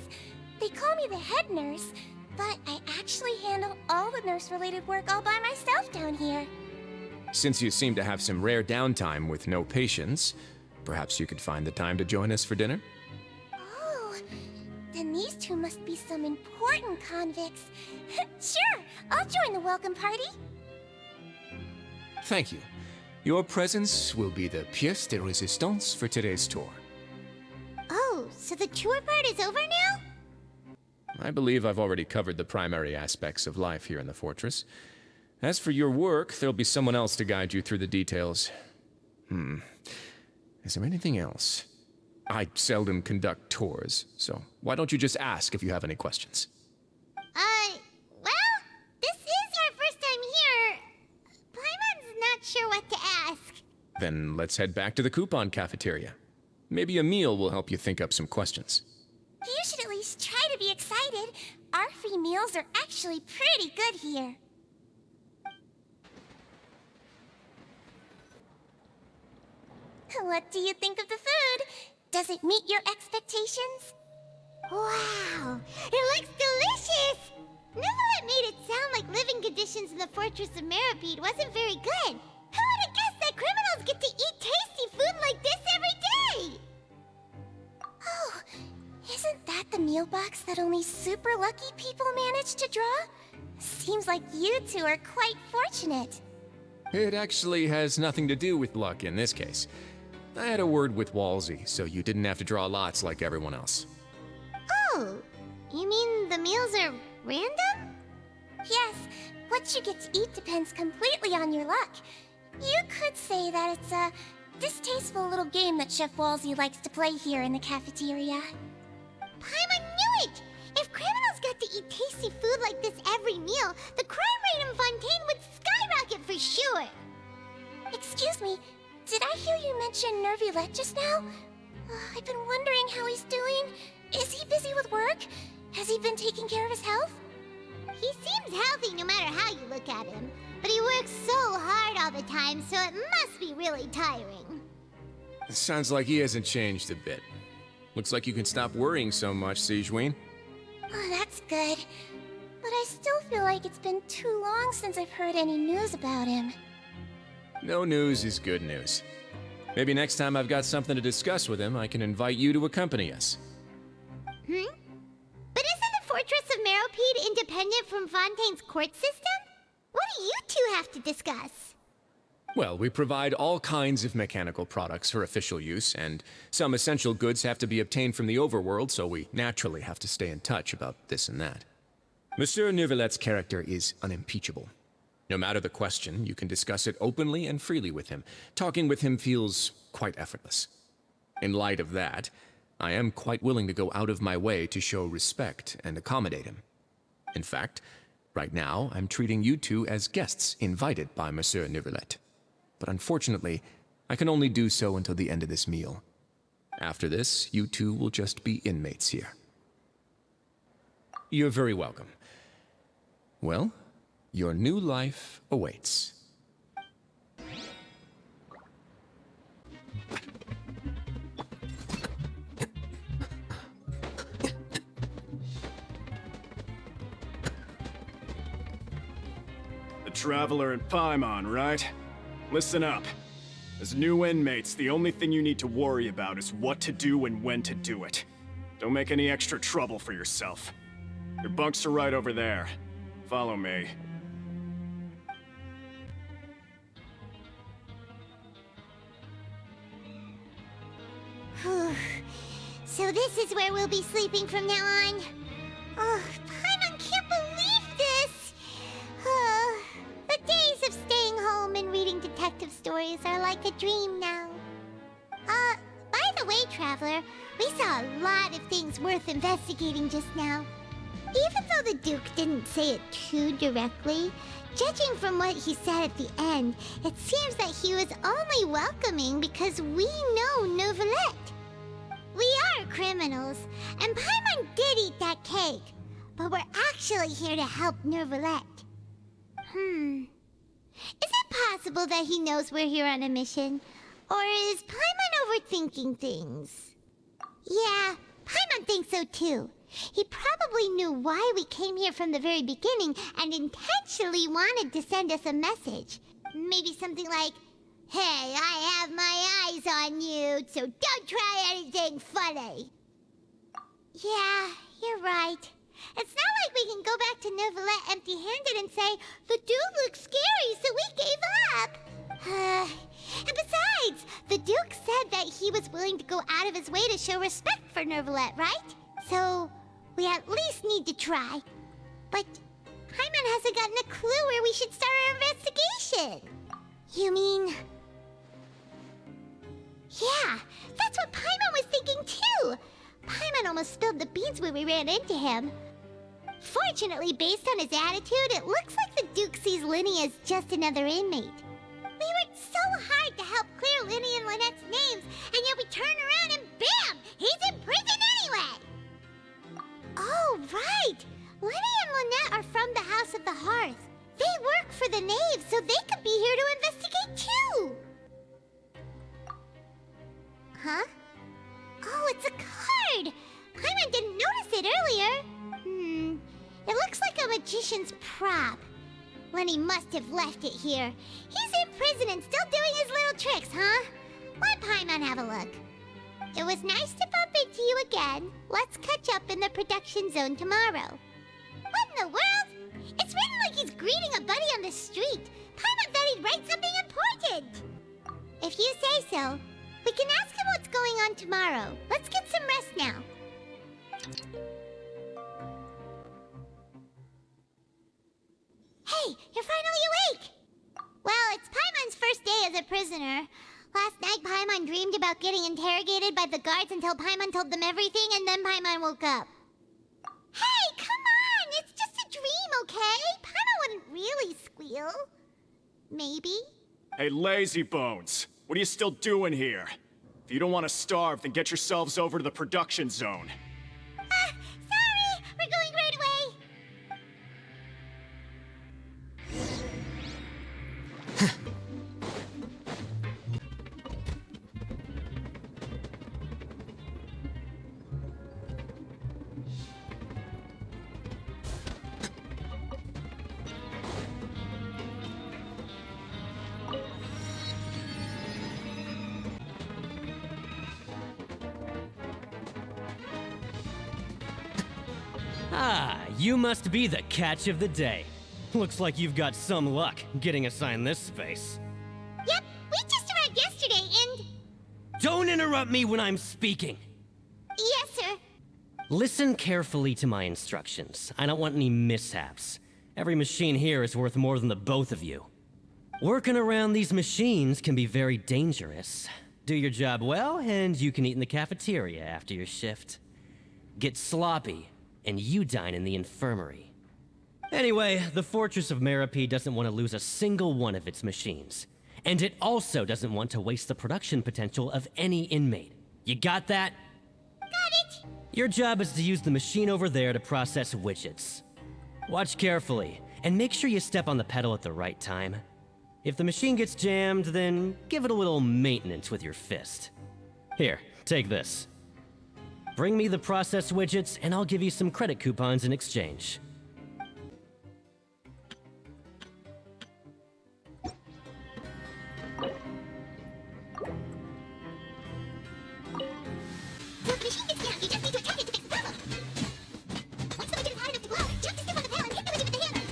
They call me the head nurse, but I actually handle all the nurse-related work all by myself down here. Since you seem to have some rare downtime with no patients, perhaps you could find the time to join us for dinner? Oh, then these two must be some important convicts. Sure, I'll join the welcome party. Thank you. Your presence will be the pièce de résistance for today's tour. Oh, so the tour part is over now? I believe I've already covered the primary aspects of life here in the fortress. As for your work, there'll be someone else to guide you through the details. Is there anything else? I seldom conduct tours, so why don't you just ask if you have any questions? Well, this is our first time here. Paimon's not sure what to ask. Then let's head back to the coupon cafeteria. Maybe a meal will help you think up some questions. You should at least try to be excited. Our free meals are actually pretty good here. What do you think of the food? Does it meet your expectations? Wow, it looks delicious! Neverlet made it sound like living conditions in the Fortress of Meripede wasn't very good. Who would have guessed that criminals get to eat tasty food like this every day? Oh, isn't that the meal box that only super lucky people manage to draw? Seems like you two are quite fortunate. It actually has nothing to do with luck in this case. I had a word with Walsey, so you didn't have to draw lots like everyone else. Oh, you mean the meals are random? Yes, what you get to eat depends completely on your luck. You could say that it's a distasteful little game that Chef Walsey likes to play here in the cafeteria. Paimon knew it! If criminals got to eat tasty food like this every meal, the crime rate in Fontaine would skyrocket for sure! Excuse me, did I hear you mention Nervulette just now? I've been wondering how he's doing. Is he busy with work? Has he been taking care of his health? He seems healthy no matter how you look at him, but he works so hard all the time, so it must be really tiring. Sounds like he hasn't changed a bit. Looks like you can stop worrying so much, Sigewinne. Oh, that's good. But I still feel like it's been too long since I've heard any news about him. No news is good news. Maybe next time I've got something to discuss with him, I can invite you to accompany us. But isn't the Fortress of Meropide independent from Fontaine's court system? What do you two have to discuss? Well, we provide all kinds of mechanical products for official use, and some essential goods have to be obtained from the overworld, so we naturally have to stay in touch about this and that. Monsieur Neuvillette's character is unimpeachable. No matter the question, you can discuss it openly and freely with him. Talking with him feels quite effortless. In light of that, I am quite willing to go out of my way to show respect and accommodate him. In fact, right now, I'm treating you two as guests invited by Monsieur Neuvillette. But unfortunately, I can only do so until the end of this meal. After this, you two will just be inmates here. You're very welcome. Well, your new life awaits. The Traveler and Paimon, right? Listen up. As new inmates, the only thing you need to worry about is what to do and when to do it. Don't make any extra trouble for yourself. Your bunks are right over there. Follow me. So this is where we'll be sleeping from now on. Oh, Paimon can't believe this! The days of staying home and reading detective stories are like a dream now. By the way, Traveler, we saw a lot of things worth investigating just now. Even though the Duke didn't say it too directly, judging from what he said at the end, it seems that he was only welcoming because we know Neuvillette. We are criminals, and Paimon did eat that cake, but we're actually here to help Neuvillette. Is it possible that he knows we're here on a mission? Or is Paimon overthinking things? Yeah, Paimon thinks so too. He probably knew why we came here from the very beginning and intentionally wanted to send us a message. Maybe something like, "Hey, I have my eyes on you, so don't try anything funny." Yeah, you're right. It's not like we can go back to Neuvillette empty-handed and say, "The dude looks scary, so we gave up." And besides, the Duke said that he was willing to go out of his way to show respect for Neuvillette, right? So, we at least need to try. But Paimon hasn't gotten a clue where we should start our investigation. You mean... Yeah, that's what Paimon was thinking too! Paimon almost spilled the beans when we ran into him. Fortunately, based on his attitude, it looks like the Duke sees Linny as just another inmate. We worked so hard to help clear Linny and Lynette's names, and yet we turn around and bam! He's in prison anyway! Oh, right! Linny and Lynette are from the House of the Hearth. They work for the Knave, so they could be here to investigate too! Huh? Oh, it's a card! Paimon didn't notice it earlier. It looks like a magician's prop. Lenny must have left it here. He's in prison and still doing his little tricks, huh? Let Paimon have a look. It was nice to bump into you again. Let's catch up in the production zone tomorrow. What in the world? It's written like he's greeting a buddy on the street. Paimon thought he'd write something important. If you say so, we can ask him what's going on tomorrow. Let's get some rest now. Hey, you're finally awake! Well, it's Paimon's first day as a prisoner. Last night, Paimon dreamed about getting interrogated by the guards until Paimon told them everything, and then Paimon woke up. Hey, come on! It's just a dream, okay? Paimon wouldn't really squeal. Maybe? Hey, lazy bones! What are you still doing here? If you don't want to starve, then get yourselves over to the production zone. Sorry! We're going right away! Ah, you must be the catch of the day. Looks like you've got some luck getting assigned this space. Yep, we just arrived yesterday and... Don't interrupt me when I'm speaking! Yes, sir. Listen carefully to my instructions. I don't want any mishaps. Every machine here is worth more than the both of you. Working around these machines can be very dangerous. Do your job well, and you can eat in the cafeteria after your shift. Get sloppy, and you dine in the infirmary. Anyway, the Fortress of Merope doesn't want to lose a single one of its machines. And it also doesn't want to waste the production potential of any inmate. You got that? Got it! Your job is to use the machine over there to process widgets. Watch carefully, and make sure you step on the pedal at the right time. If the machine gets jammed, then give it a little maintenance with your fist. Here, take this. Bring me the process widgets, and I'll give you some credit coupons in exchange. So if the machine gets jammed, you just need to attack it to fix the problem. Once the widget is hard enough to blow, jump to step on the pedal and hit the widget with the hammer.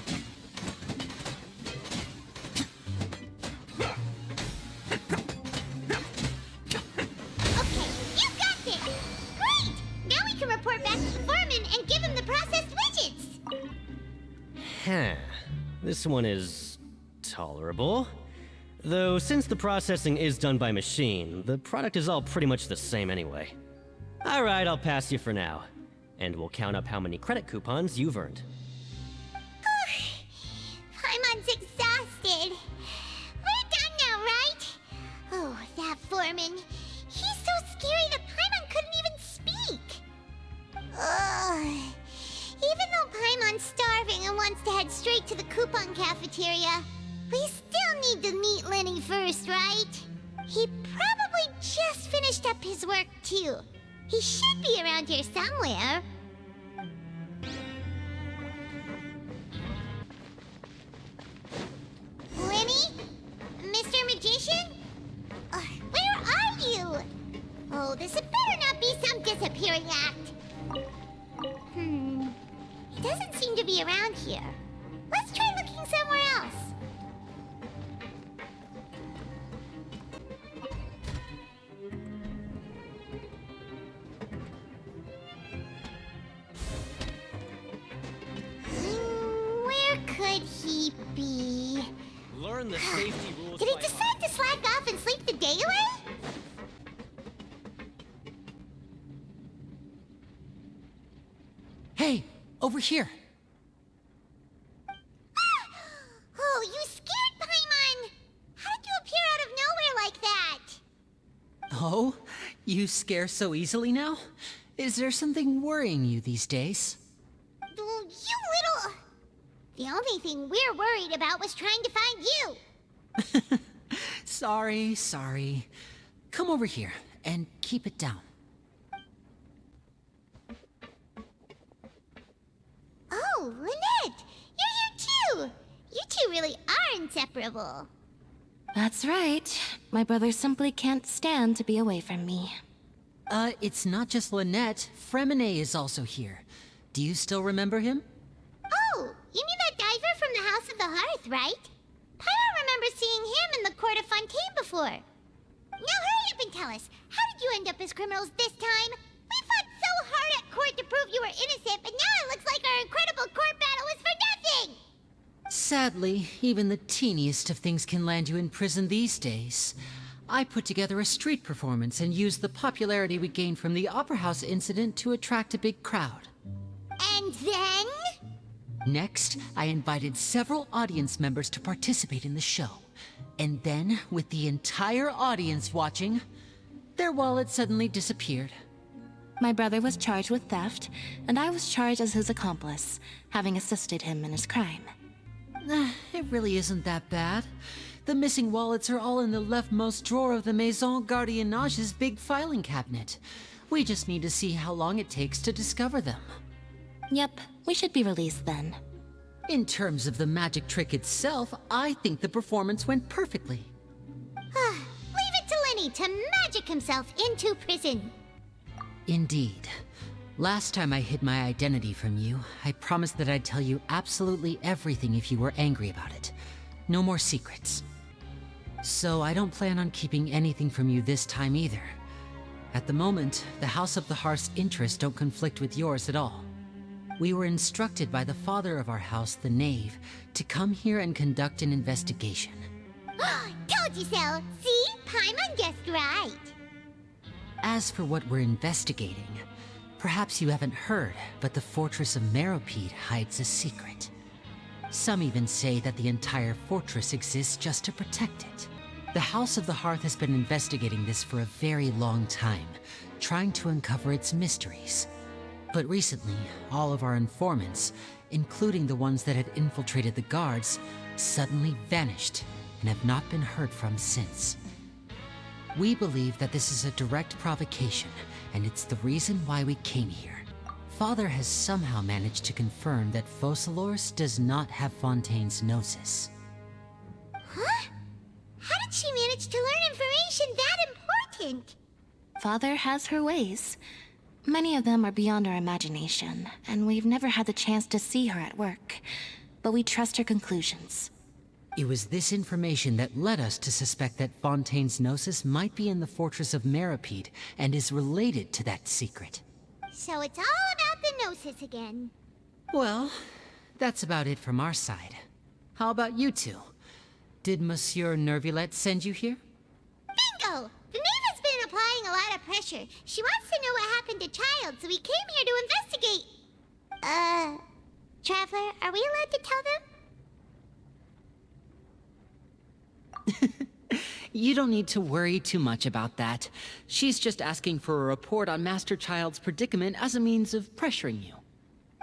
Okay, you got this! Great! Now we can report back to the foreman and give him the processed widgets! Huh. This one is tolerable. Though since the processing is done by machine, the product is all pretty much the same anyway. Alright, I'll pass you for now. And we'll count up how many credit coupons you've earned. Paimon's exhausted. We're done now, right? Oh, that foreman. He's so scary that Paimon couldn't even speak. Ugh. Even though Paimon's starving and wants to head straight to the coupon cafeteria, we still need to meet Lenny first, right? He probably just finished up his work, too. He should be around here somewhere. Lenny? Mr. Magician? Where are you? Oh, this had better not be some disappearing act. He doesn't seem to be around here. Let's try looking somewhere else. Where could he be? Learn the safety rules. Did he decide to slack off and sleep the day away? Hey, over here. Oh, you scared Paimon! How did you appear out of nowhere like that? Oh, you scare so easily now? Is there something worrying you these days? You little... The only thing we're worried about was trying to find you. Sorry. Come over here and keep it down. Oh, Lynette! You're here too! You two really are inseparable. That's right. My brother simply can't stand to be away from me. It's not just Lynette. Fremine is also here. Do you still remember him? Oh, you mean that diver from the House of the Hearth, right? Paimon remembers seeing him in the court of Fontaine before. Now hurry up and tell us, how did you end up as criminals this time? We fought so hard at court to prove you were innocent, but now it looks like our incredible court battle was for nothing! Sadly, even the teeniest of things can land you in prison these days. I put together a street performance and used the popularity we gained from the Opera House incident to attract a big crowd. And then? Next, I invited several audience members to participate in the show. And then, with the entire audience watching, their wallet suddenly disappeared. My brother was charged with theft, and I was charged as his accomplice, having assisted him in his crime. It really isn't that bad. The missing wallets are all in the leftmost drawer of the Maison Gardiennage's big filing cabinet. We just need to see how long it takes to discover them. Yep, we should be released then. In terms of the magic trick itself, I think the performance went perfectly. Leave it to Lenny to magic himself into prison. Indeed. Last time I hid my identity from you, I promised that I'd tell you absolutely everything if you were angry about it. No more secrets. So I don't plan on keeping anything from you this time either. At the moment, the House of the Hearth's interests don't conflict with yours at all. We were instructed by the father of our house, the Knave, to come here and conduct an investigation. Told you so! See? Paimon guessed right! As for what we're investigating, perhaps you haven't heard, but the fortress of Meropide hides a secret. Some even say that the entire fortress exists just to protect it. The House of the Hearth has been investigating this for a very long time, trying to uncover its mysteries. But recently, all of our informants, including the ones that had infiltrated the guards, suddenly vanished and have not been heard from since. We believe that this is a direct provocation, and it's the reason why we came here. Father has somehow managed to confirm that Focalors does not have Fontaine's Gnosis. Huh? How did she manage to learn information that important? Father has her ways. Many of them are beyond our imagination, and we've never had the chance to see her at work. But we trust her conclusions. It was this information that led us to suspect that Fontaine's Gnosis might be in the fortress of Meropide and is related to that secret. So it's all about the Gnosis again. Well, that's about it from our side. How about you two? Did Monsieur Nervulette send you here? Bingo! The Knave has been applying a lot of pressure. She wants to know what happened to Child, so we came here to investigate. Traveler, are we allowed to tell them? You don't need to worry too much about that. She's just asking for a report on Master Child's predicament as a means of pressuring you.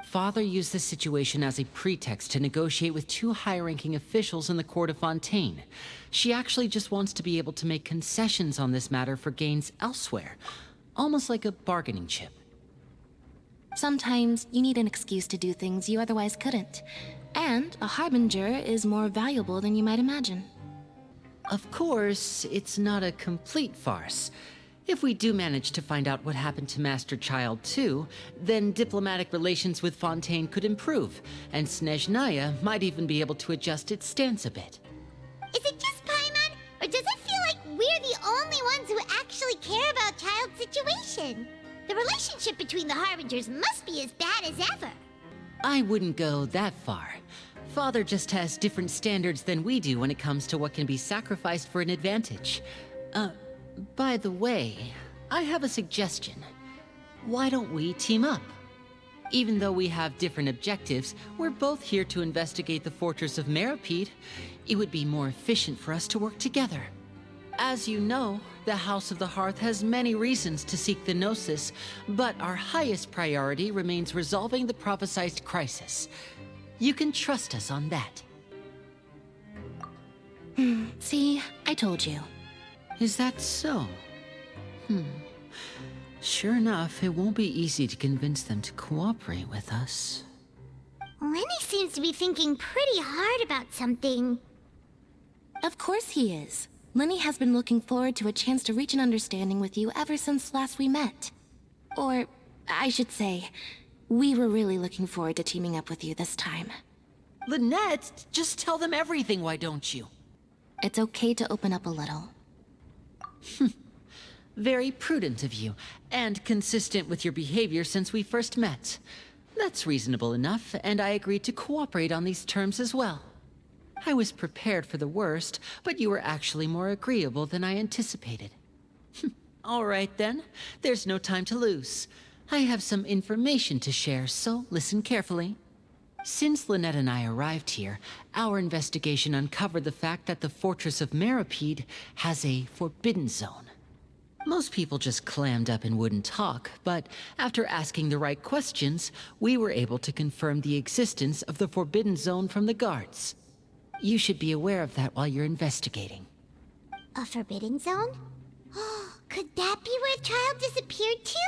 Father used this situation as a pretext to negotiate with two high-ranking officials in the court of Fontaine. She actually just wants to be able to make concessions on this matter for gains elsewhere, almost like a bargaining chip. Sometimes you need an excuse to do things you otherwise couldn't. And a harbinger is more valuable than you might imagine. Of course, it's not a complete farce. If we do manage to find out what happened to Master Child too, then diplomatic relations with Fontaine could improve, and Snezhnaya might even be able to adjust its stance a bit. Is it just Paimon, or does it feel like we're the only ones who actually care about Child's situation? The relationship between the Harbingers must be as bad as ever. I wouldn't go that far. Father just has different standards than we do when it comes to what can be sacrificed for an advantage. By the way, I have a suggestion. Why don't we team up? Even though we have different objectives, we're both here to investigate the fortress of Meropide. It would be more efficient for us to work together. As you know, the House of the Hearth has many reasons to seek the Gnosis, but our highest priority remains resolving the prophesized crisis. You can trust us on that. See, I told you. Is that so? Sure enough, it won't be easy to convince them to cooperate with us. Lenny seems to be thinking pretty hard about something. Of course he is. Lenny has been looking forward to a chance to reach an understanding with you ever since last we met. Or, I should say, we were really looking forward to teaming up with you this time. Lynette, just tell them everything, why don't you? It's okay to open up a little. Very prudent of you, and consistent with your behavior since we first met. That's reasonable enough, and I agreed to cooperate on these terms as well. I was prepared for the worst, but you were actually more agreeable than I anticipated. All right then, there's no time to lose. I have some information to share, so listen carefully. Since Lynette and I arrived here, our investigation uncovered the fact that the Fortress of Meropide has a forbidden zone. Most people just clammed up and wouldn't talk, but after asking the right questions, we were able to confirm the existence of the forbidden zone from the guards. You should be aware of that while you're investigating. A forbidden zone? Could that be where Child disappeared to?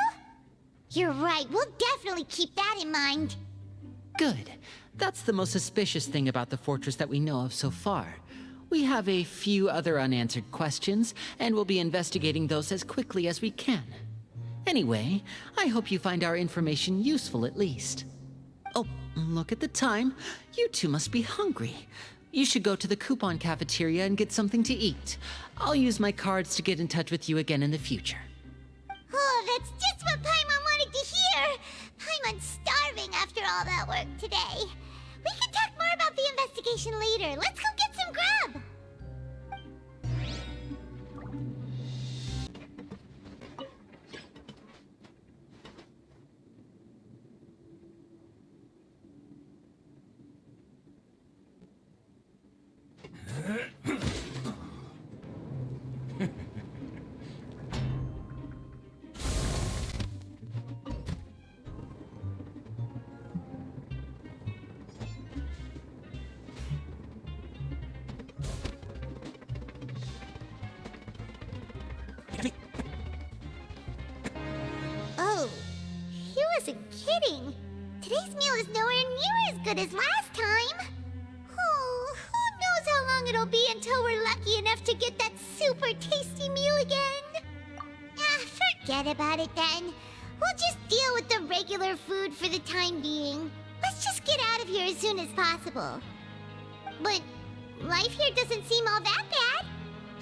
You're right, we'll definitely keep that in mind. Good. That's the most suspicious thing about the fortress that we know of so far. We have a few other unanswered questions, and we'll be investigating those as quickly as we can. Anyway, I hope you find our information useful at least. Oh, look at the time. You two must be hungry. You should go to the coupon cafeteria and get something to eat. I'll use my cards to get in touch with you again in the future. Oh, that's just what Paimon wanted to hear! Paimon's starving after all that work today. We can talk more about the investigation later. Let's go get some grub! Oh, he wasn't kidding. Today's meal is nowhere near as good as last time. Oh, who knows how long it'll be until we're lucky enough to get that super tasty meal again. Ah, forget about it then. We'll just deal with the regular food for the time being. Let's just get out of here as soon as possible. But life here doesn't seem all that bad.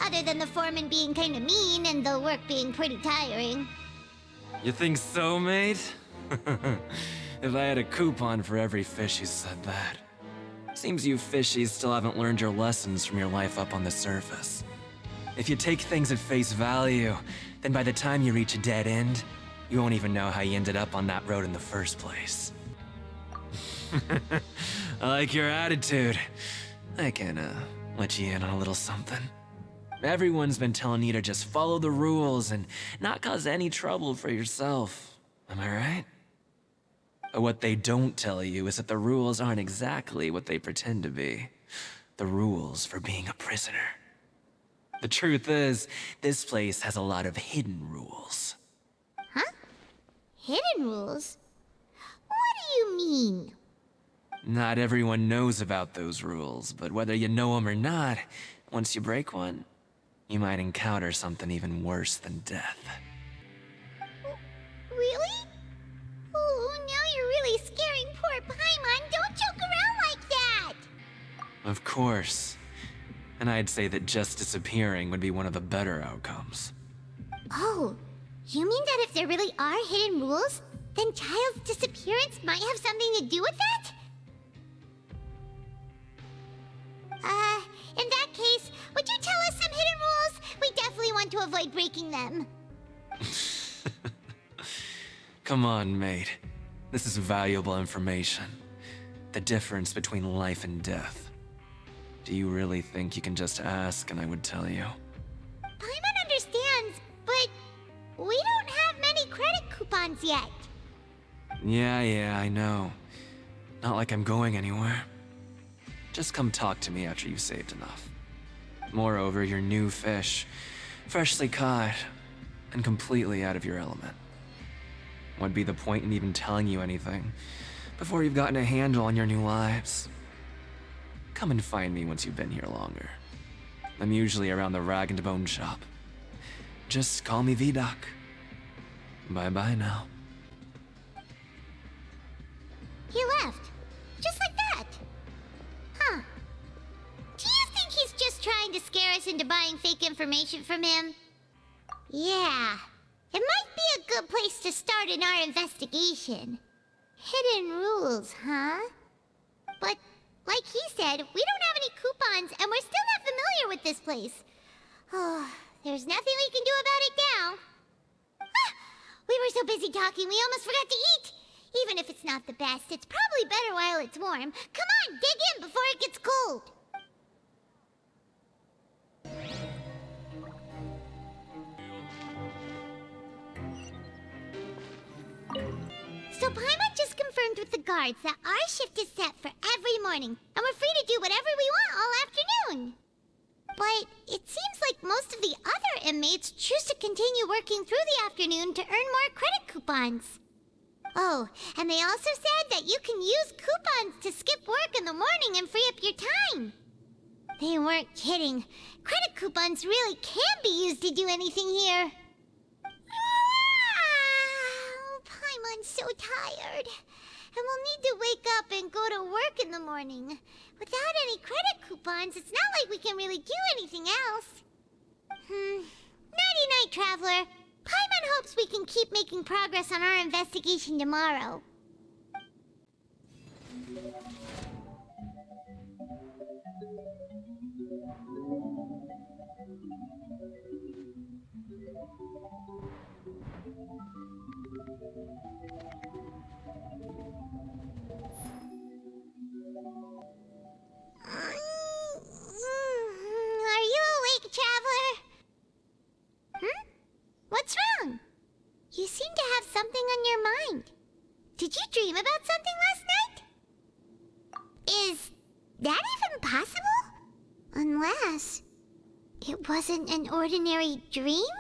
Other than the foreman being kinda mean and the work being pretty tiring. You think so, mate? If I had a coupon for every fish who said that. Seems you fishies still haven't learned your lessons from your life up on the surface. If you take things at face value, then by the time you reach a dead end, you won't even know how you ended up on that road in the first place. I like your attitude. I can, let you in on a little something. Everyone's been telling you to just follow the rules and not cause any trouble for yourself. Am I right? But what they don't tell you is that the rules aren't exactly what they pretend to be. The rules for being a prisoner. The truth is, this place has a lot of hidden rules. Huh? Hidden rules? What do you mean? Not everyone knows about those rules, but whether you know them or not, once you break one, you might encounter something even worse than death. Really? Oh, now you're really scaring poor Paimon. Don't joke around like that! Of course. And I'd say that just disappearing would be one of the better outcomes. Oh, you mean that if there really are hidden rules, then Child's disappearance might have something to do with that? In that case, would you tell us some hidden rules? We definitely want to avoid breaking them. Come on, mate. This is valuable information. The difference between life and death. Do you really think you can just ask and I would tell you? Paimon understands, but we don't have many credit coupons yet. Yeah, I know. Not like I'm going anywhere. Just come talk to me after you've saved enough. Moreover, you're new fish, freshly caught, and completely out of your element. What'd be the point in even telling you anything before you've gotten a handle on your new lives? Come and find me once you've been here longer. I'm usually around the rag and bone shop. Just call me Vidoc. Bye-bye now. He left. Just like that. Huh. Do you think he's just trying to scare us into buying fake information from him? Yeah. It might be a good place to start in our investigation. Hidden rules, huh? But, like he said, we don't have any coupons, and we're still not familiar with this place. Oh, there's nothing we can do about it now. Ah, we were so busy talking, we almost forgot to eat. Even if it's not the best, it's probably better while it's warm. Come on, dig in before it gets cold. So Paimon just confirmed with the guards that our shift is set for every morning, and we're free to do whatever we want all afternoon. But it seems like most of the other inmates choose to continue working through the afternoon to earn more credit coupons. Oh, and they also said that you can use coupons to skip work in the morning and free up your time. They weren't kidding. Credit coupons really can be used to do anything here. Ah! Paimon's so tired. And we'll need to wake up and go to work in the morning. Without any credit coupons, it's not like we can really do anything else. Nighty-night, Traveler. Paimon hopes we can keep making progress on our investigation tomorrow. Are you awake, Traveler? What's wrong? You seem to have something on your mind. Did you dream about something last night? Is that even possible? Unless it wasn't an ordinary dream?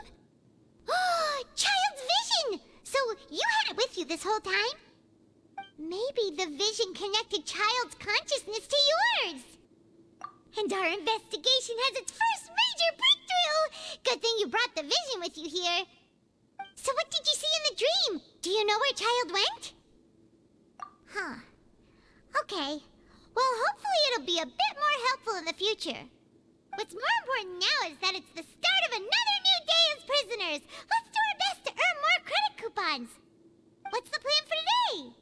Child's vision! So you had it with you this whole time? Maybe the vision connected Child's consciousness to yours. And our investigation has its first major breakthrough! Good thing you brought the vision with you here. So what did you see in the dream? Do you know where Child went? Okay. Well, hopefully it'll be a bit more helpful in the future. What's more important now is that it's the start of another new day as prisoners. Let's do our best to earn more credit coupons. What's the plan for today?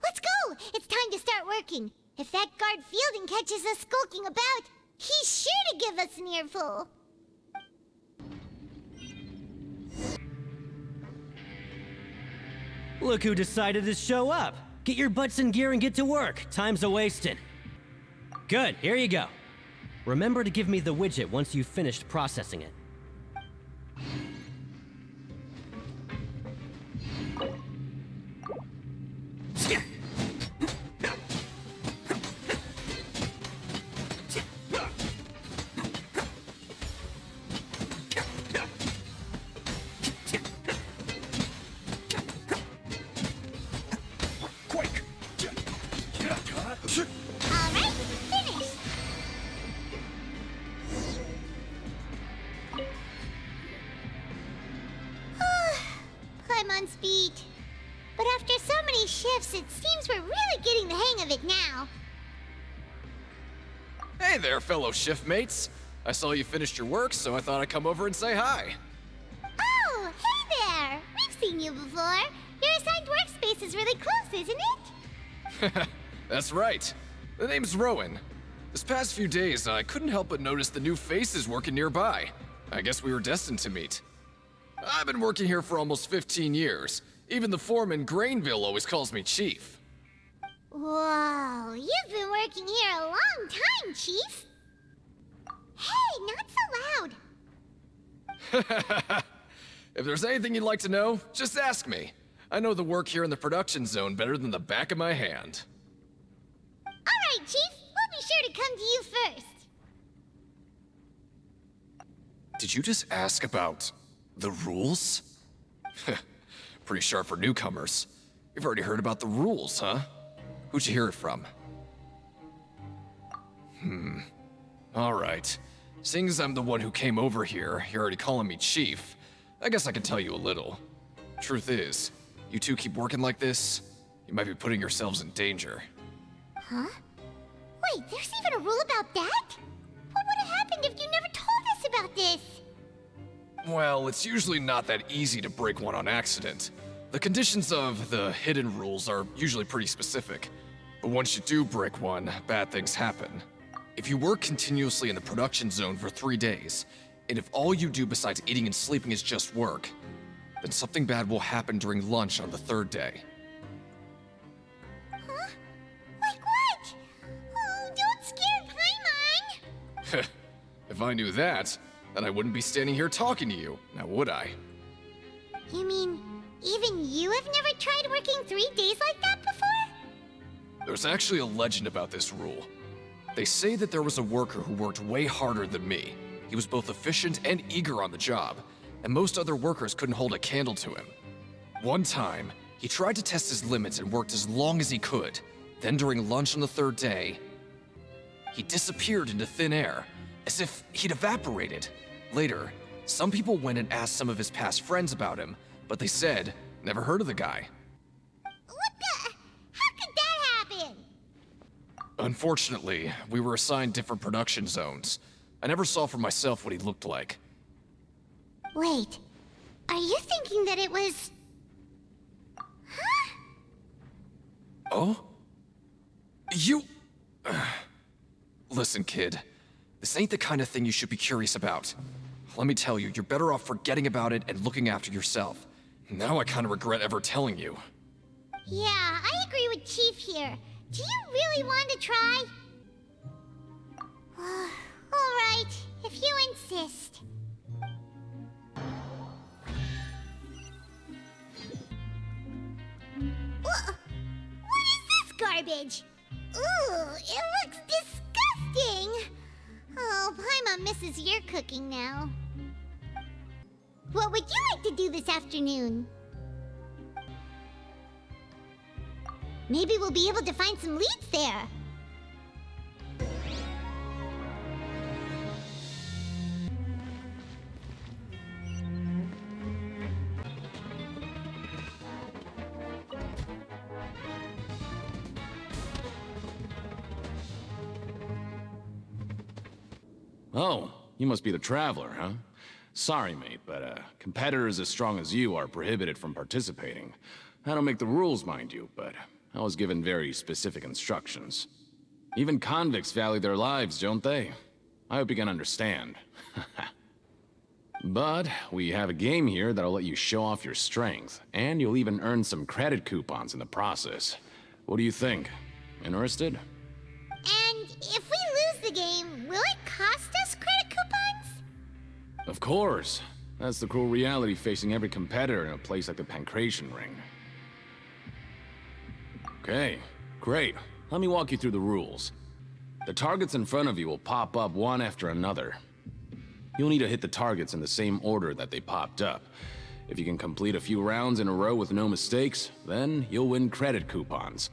Let's go! It's time to start working. If that guard Fielding catches us skulking about, he's sure to give us an earful. Look who decided to show up. Get your butts in gear and get to work. Time's a-wasting. Good, here you go. Remember to give me the widget once you've finished processing it. On speed. But after so many shifts, it seems we're really getting the hang of it now. Hey there, fellow shiftmates. I saw you finished your work, so I thought I'd come over and say hi. Oh, hey there! We've seen you before. Your assigned workspace is really close, isn't it? That's right. The name's Rowan. This past few days, I couldn't help but notice the new faces working nearby. I guess we were destined to meet. I've been working here for almost 15 years. Even the foreman, Grainville, always calls me Chief. Whoa, you've been working here a long time, Chief. Hey, not so loud. If there's anything you'd like to know, just ask me. I know the work here in the production zone better than the back of my hand. All right, Chief. We'll be sure to come to you first. Did you just ask about the rules? Pretty sharp for newcomers. You've already heard about the rules, huh? Who'd you hear it from? Alright. Seeing as I'm the one who came over here, you're already calling me Chief, I guess I can tell you a little. Truth is, you two keep working like this, you might be putting yourselves in danger. Huh? Wait, there's even a rule about that? What would have happened if you never told us about this? Well, it's usually not that easy to break one on accident. The conditions of the hidden rules are usually pretty specific. But once you do break one, bad things happen. If you work continuously in the production zone for 3 days, and if all you do besides eating and sleeping is just work, then something bad will happen during lunch on the 3rd day. Huh? Like what? Oh, don't scare Paimon! If I knew that, then I wouldn't be standing here talking to you, now would I? You mean, even you have never tried working 3 days like that before? There's actually a legend about this rule. They say that there was a worker who worked way harder than me. He was both efficient and eager on the job, and most other workers couldn't hold a candle to him. One time, he tried to test his limits and worked as long as he could. Then during lunch on the 3rd day, he disappeared into thin air, as if he'd evaporated. Later, some people went and asked some of his past friends about him, but they said Never heard of the guy. What the? How could that happen? Unfortunately, we were assigned different production zones. I never saw for myself what he looked like. Wait, are you thinking that it was... Huh? Oh? You... Listen, kid. This ain't the kind of thing you should be curious about. Let me tell you, you're better off forgetting about it and looking after yourself. Now I kind of regret ever telling you. Yeah, I agree with Chief here. Do you really want to try? Alright, if you insist. What is this garbage? Ooh, it looks disgusting! Oh, Paimon misses your cooking now. What would you like to do this afternoon? Maybe we'll be able to find some leads there. Oh, you must be the Traveler, huh? Sorry, mate, but competitors as strong as you are prohibited from participating. I don't make the rules, mind you, but I was given very specific instructions. Even convicts value their lives, don't they? I hope you can understand. But we have a game here that'll let you show off your strength, and you'll even earn some credit coupons in the process. What do you think? Interested? And if we lose the game, will it cost us credit coupons? Of course. That's the cruel reality facing every competitor in a place like the Pancration Ring. Okay, great. Let me walk you through the rules. The targets in front of you will pop up one after another. You'll need to hit the targets in the same order that they popped up. If you can complete a few rounds in a row with no mistakes, then you'll win credit coupons.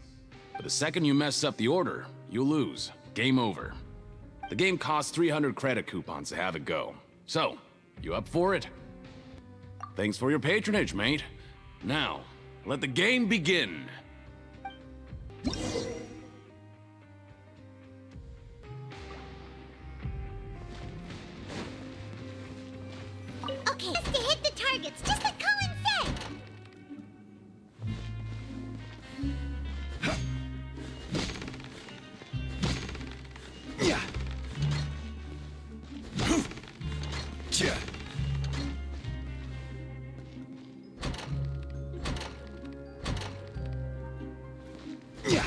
But the second you mess up the order, you'll lose. Game over. The game costs 300 credit coupons to have it go. So, you up for it? Thanks for your patronage, mate. Now, let the game begin. Okay, just to hit the targets, just like Colin said. Yeah. Yeah. Yeah.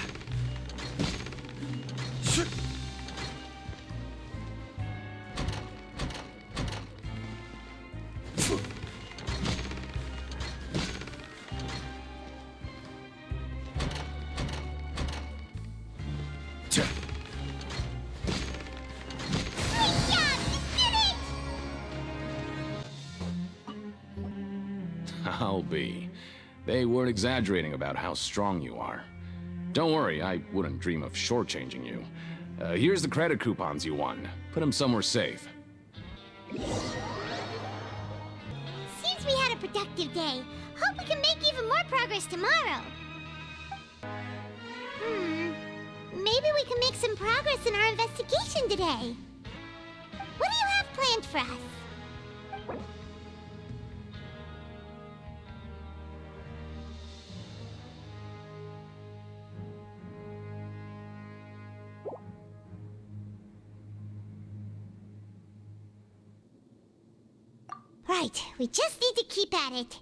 I'll be. They weren't exaggerating about how strong you are. Don't worry, I wouldn't dream of shortchanging you. Here's the credit coupons you won. Put them somewhere safe. Seems we had a productive day. Hope we can make even more progress tomorrow. Maybe we can make some progress in our investigation today. What do you have planned for us? Right, we just need to keep at it.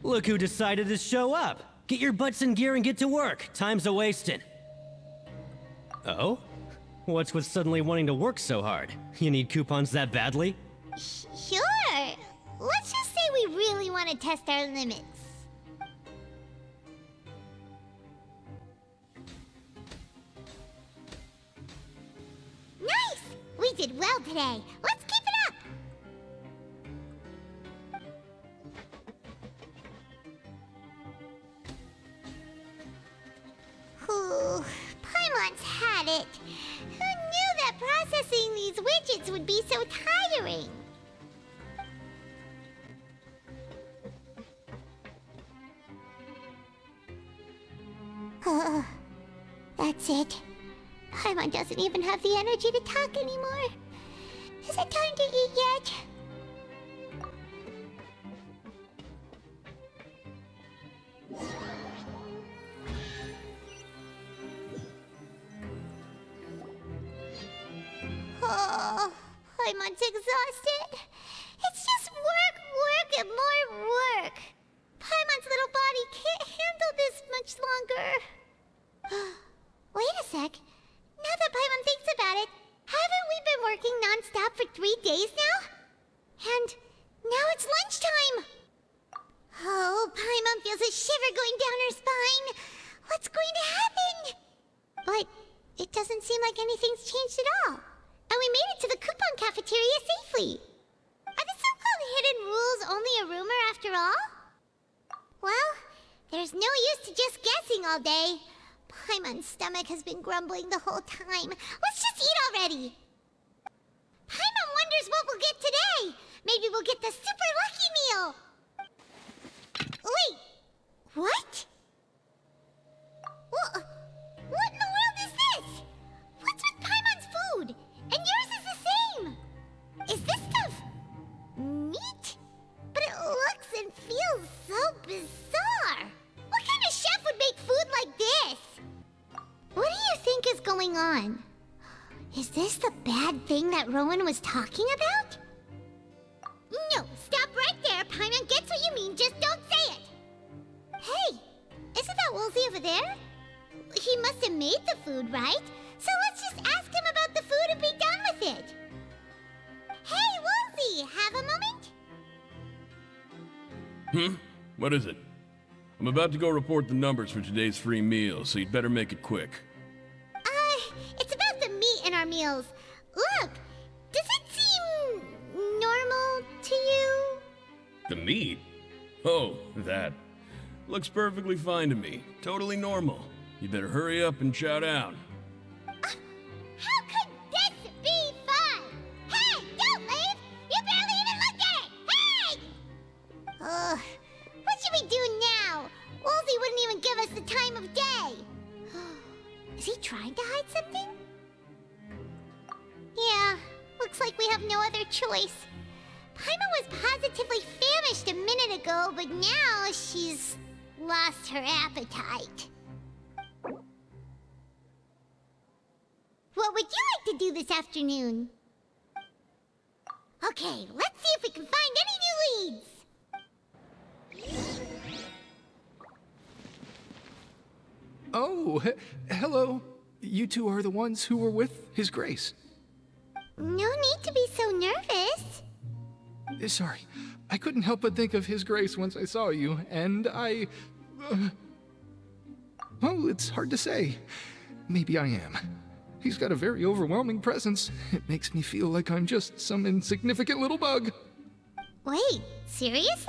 Look who decided to show up. Get your butts in gear and get to work. Time's a-wasting. Oh? What's with suddenly wanting to work so hard? You need coupons that badly? Sure. Let's just say we really want to test our limits. Nice! We did well today. Let's keep it up! Whew, Paimon's had it. Who knew that processing these widgets would be so tiring? That's it. Paimon doesn't even have the energy to talk anymore. Is it time to eat yet? Oh, Paimon's exhausted. It's just work, work, and more work. Paimon's little body can't handle this much longer. Wait a sec. Now that Paimon thinks about it, haven't we been working non-stop for 3 days now? And now it's lunchtime. Oh, Paimon feels a shiver going down her spine. What's going to happen? But it doesn't seem like anything's changed at all. And we made it to the coupon cafeteria safely. Are the so-called hidden rules only a rumor after all? Well, there's no use to just guessing all day. Paimon's stomach has been grumbling the whole time. Let's just eat already. Paimon wonders what we'll get today. Maybe we'll get the super lucky meal. Wait, what? What in the world is this? What's with Paimon's food? And yours is the same. Is this stuff meat? But it looks and feels so bizarre. What kind of chef would make food like this? What do you think is going on? Is this the bad thing that Rowan was talking about? No, stop right there. Paimon gets what you mean, just don't say it. Hey, isn't that Woolsey over there? He must have made the food, right? So let's just ask him about the food and be done with it. Hey, Woolsey, have a moment? What is it? I'm about to go report the numbers for today's free meal, so you'd better make it quick. It's about the meat in our meals. Look, does it seem normal to you? The meat? Oh, that. Looks perfectly fine to me. Totally normal. You better hurry up and chow down. How could this be fun? Hey, don't leave! You barely even looked at it! Hey! What should we do now? Woolsey wouldn't even give us the time of day. Is he trying to hide something? Yeah, looks like we have no other choice. Paimon was positively famished a minute ago, but now she's lost her appetite. What would you like to do this afternoon? Okay, let's see if we can find any new leads. Oh, hello. You two are the ones who were with His Grace. No need to be so nervous. Sorry, I couldn't help but think of His Grace once I saw you, and well, it's hard to say. Maybe I am. He's got a very overwhelming presence. It makes me feel like I'm just some insignificant little bug. Wait, seriously?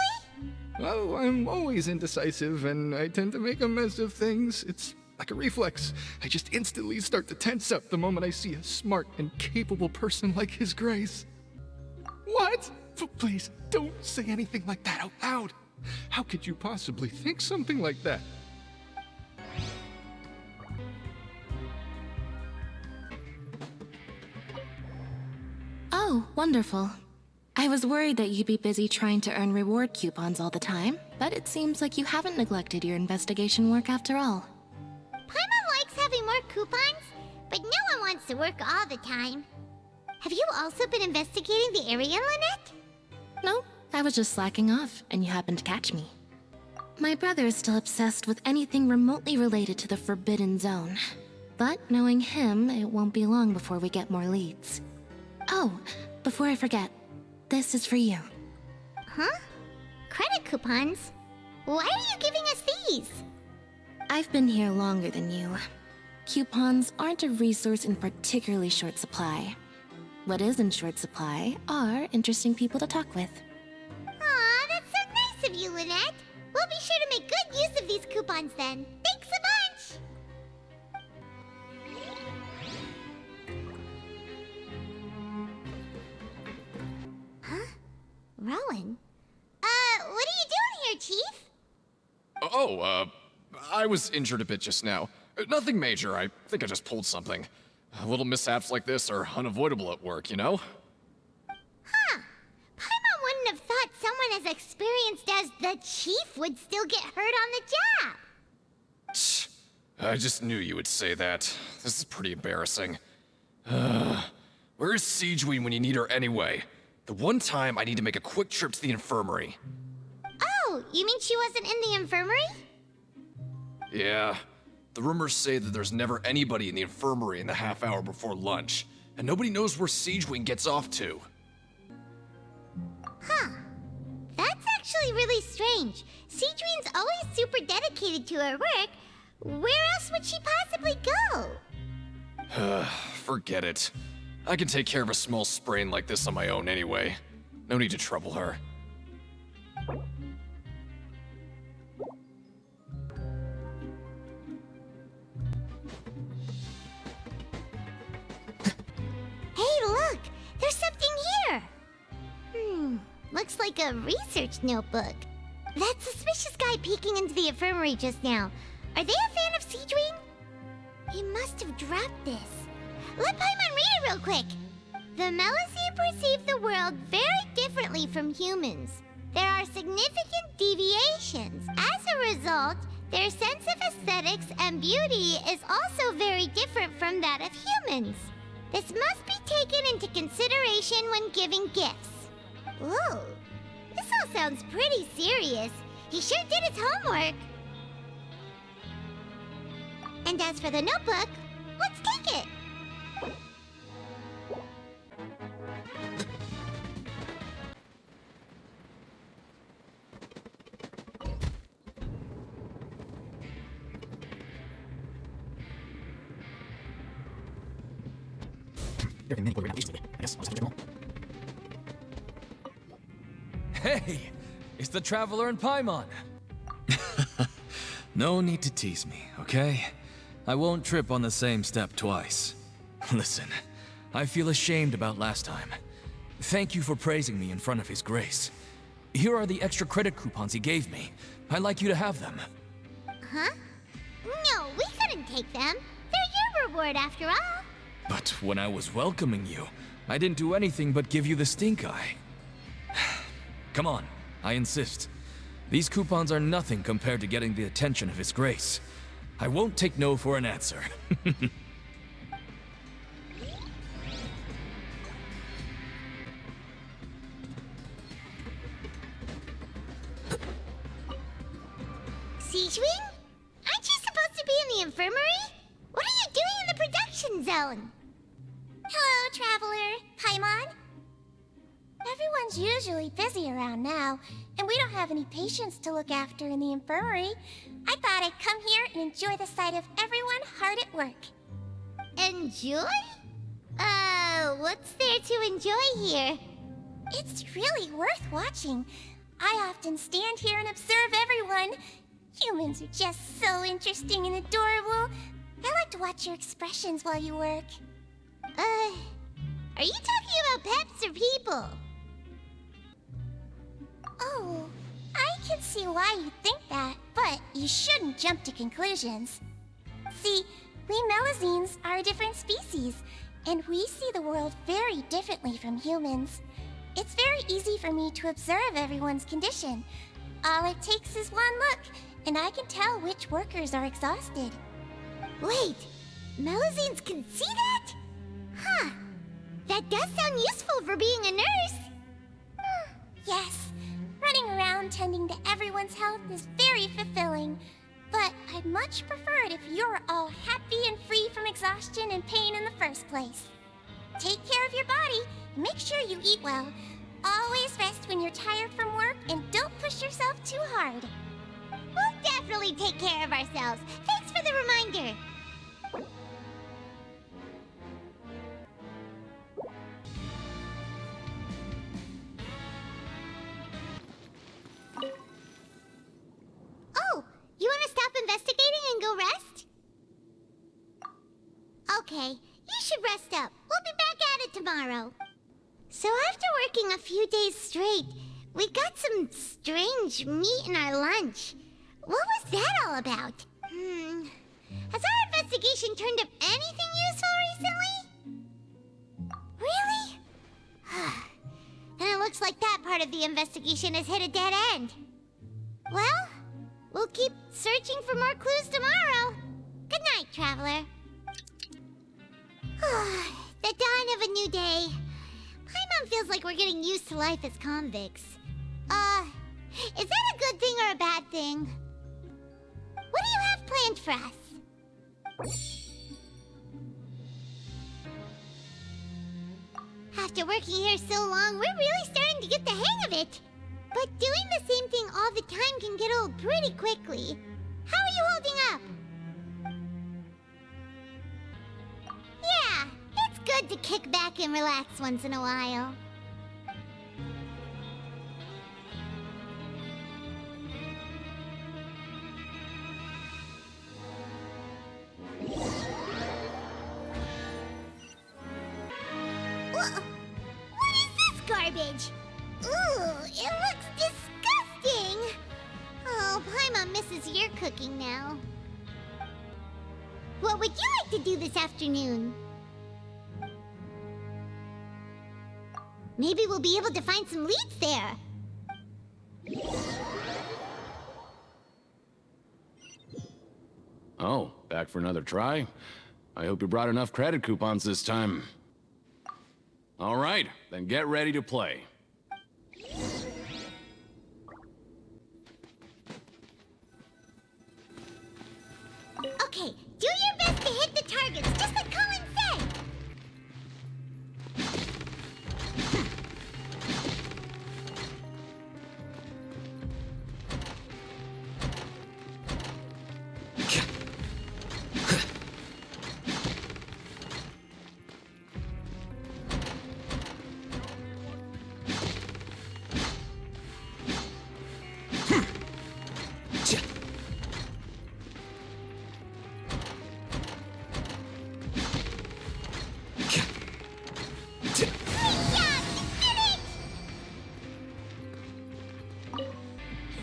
Oh, I'm always indecisive, and I tend to make a mess of things. It's like a reflex. I just instantly start to tense up the moment I see a smart and capable person like His Grace. What? Please, don't say anything like that out loud. How could you possibly think something like that? Oh, wonderful. I was worried that you'd be busy trying to earn reward coupons all the time, but it seems like you haven't neglected your investigation work after all. Paimon likes having more coupons, but no one wants to work all the time. Have you also been investigating the area, Lynette? No, I was just slacking off, and you happened to catch me. My brother is still obsessed with anything remotely related to the Forbidden Zone. But knowing him, it won't be long before we get more leads. Oh, before I forget, this is for you. Huh? Credit coupons? Why are you giving us these? I've been here longer than you. Coupons aren't a resource in particularly short supply. What is in short supply are interesting people to talk with. Aw, that's so nice of you, Lynette. We'll be sure to make good use of these coupons then. Thanks a bunch! Huh? Rowan? What are you doing here, Chief? I was injured a bit just now. Nothing major, I think I just pulled something. Little mishaps like this are unavoidable at work, you know? Huh. Paimon wouldn't have thought someone as experienced as the Chief would still get hurt on the job. I just knew you would say that. This is pretty embarrassing. Where is Siegeween when you need her anyway? The one time I need to make a quick trip to the infirmary. Oh, you mean she wasn't in the infirmary? Yeah. The rumors say that there's never anybody in the infirmary in the half hour before lunch, and nobody knows where Siegeween gets off to. Huh. That's actually really strange. Siegeween's always super dedicated to her work. Where else would she possibly go? Forget it. I can take care of a small sprain like this on my own anyway. No need to trouble her. Hey, look! There's something here! Looks like a research notebook. That suspicious guy peeking into the infirmary just now. Are they a fan of Siegeween? He must have dropped this. Let Paimon read it real quick. The Melusine perceive the world very differently from humans. There are significant deviations. As a result, their sense of aesthetics and beauty is also very different from that of humans. This must be taken into consideration when giving gifts. Ooh, this all sounds pretty serious. He sure did his homework. And as for the notebook, let's take it. Hey, it's the Traveler and Paimon. No need to tease me, okay? I won't trip on the same step twice. Listen, I feel ashamed about last time. Thank you for praising me in front of His Grace. Here are the extra credit coupons he gave me. I'd like you to have them. Huh? No, we couldn't take them. They're your reward after all. But when I was welcoming you, I didn't do anything but give you the stink eye. Come on, I insist. These coupons are nothing compared to getting the attention of His Grace. I won't take no for an answer. Siegeween? Aren't you supposed to be in the infirmary? What are you doing in the production zone? Hello, Traveler. Paimon? Everyone's usually busy around now, and we don't have any patients to look after in the infirmary. I thought I'd come here and enjoy the sight of everyone hard at work. Enjoy? What's there to enjoy here? It's really worth watching. I often stand here and observe everyone. Humans are just so interesting and adorable. I like to watch your expressions while you work. Are you talking about pets or people? Oh, I can see why you think that, but you shouldn't jump to conclusions. See, we Melusines are a different species, and we see the world very differently from humans. It's very easy for me to observe everyone's condition. All it takes is one look, and I can tell which workers are exhausted. Wait, Melusines can see that? Huh, that does sound useful for being a nurse. Yes, running around tending to everyone's health is very fulfilling. But I'd much prefer it if you're all happy and free from exhaustion and pain in the first place. Take care of your body and make sure you eat well. Always rest when you're tired from work and don't push yourself too hard. We'll definitely take care of ourselves. Thanks for the reminder. Oh, you want to stop investigating and go rest? Okay, you should rest up. We'll be back at it tomorrow. So after working a few days straight, we got some strange meat in our lunch. What was that all about? Has our investigation turned up anything useful recently? Really? Then it looks like that part of the investigation has hit a dead end. Well, we'll keep searching for more clues tomorrow. Good night, Traveler. The dawn of a new day. Paimon feels like we're getting used to life as convicts. Is that a good thing or a bad thing? What do you have planned for us? After working here so long, we're really starting to get the hang of it. But doing the same thing all the time can get old pretty quickly. How are you holding up? Yeah, it's good to kick back and relax once in a while. What is this garbage? Ooh, it looks disgusting! Oh, Paimon misses your cooking now. What would you like to do this afternoon? Maybe we'll be able to find some leads there. Oh, back for another try? I hope you brought enough credit coupons this time. All right, then get ready to play. Okay, do your best to hit the targets, just like Colin said!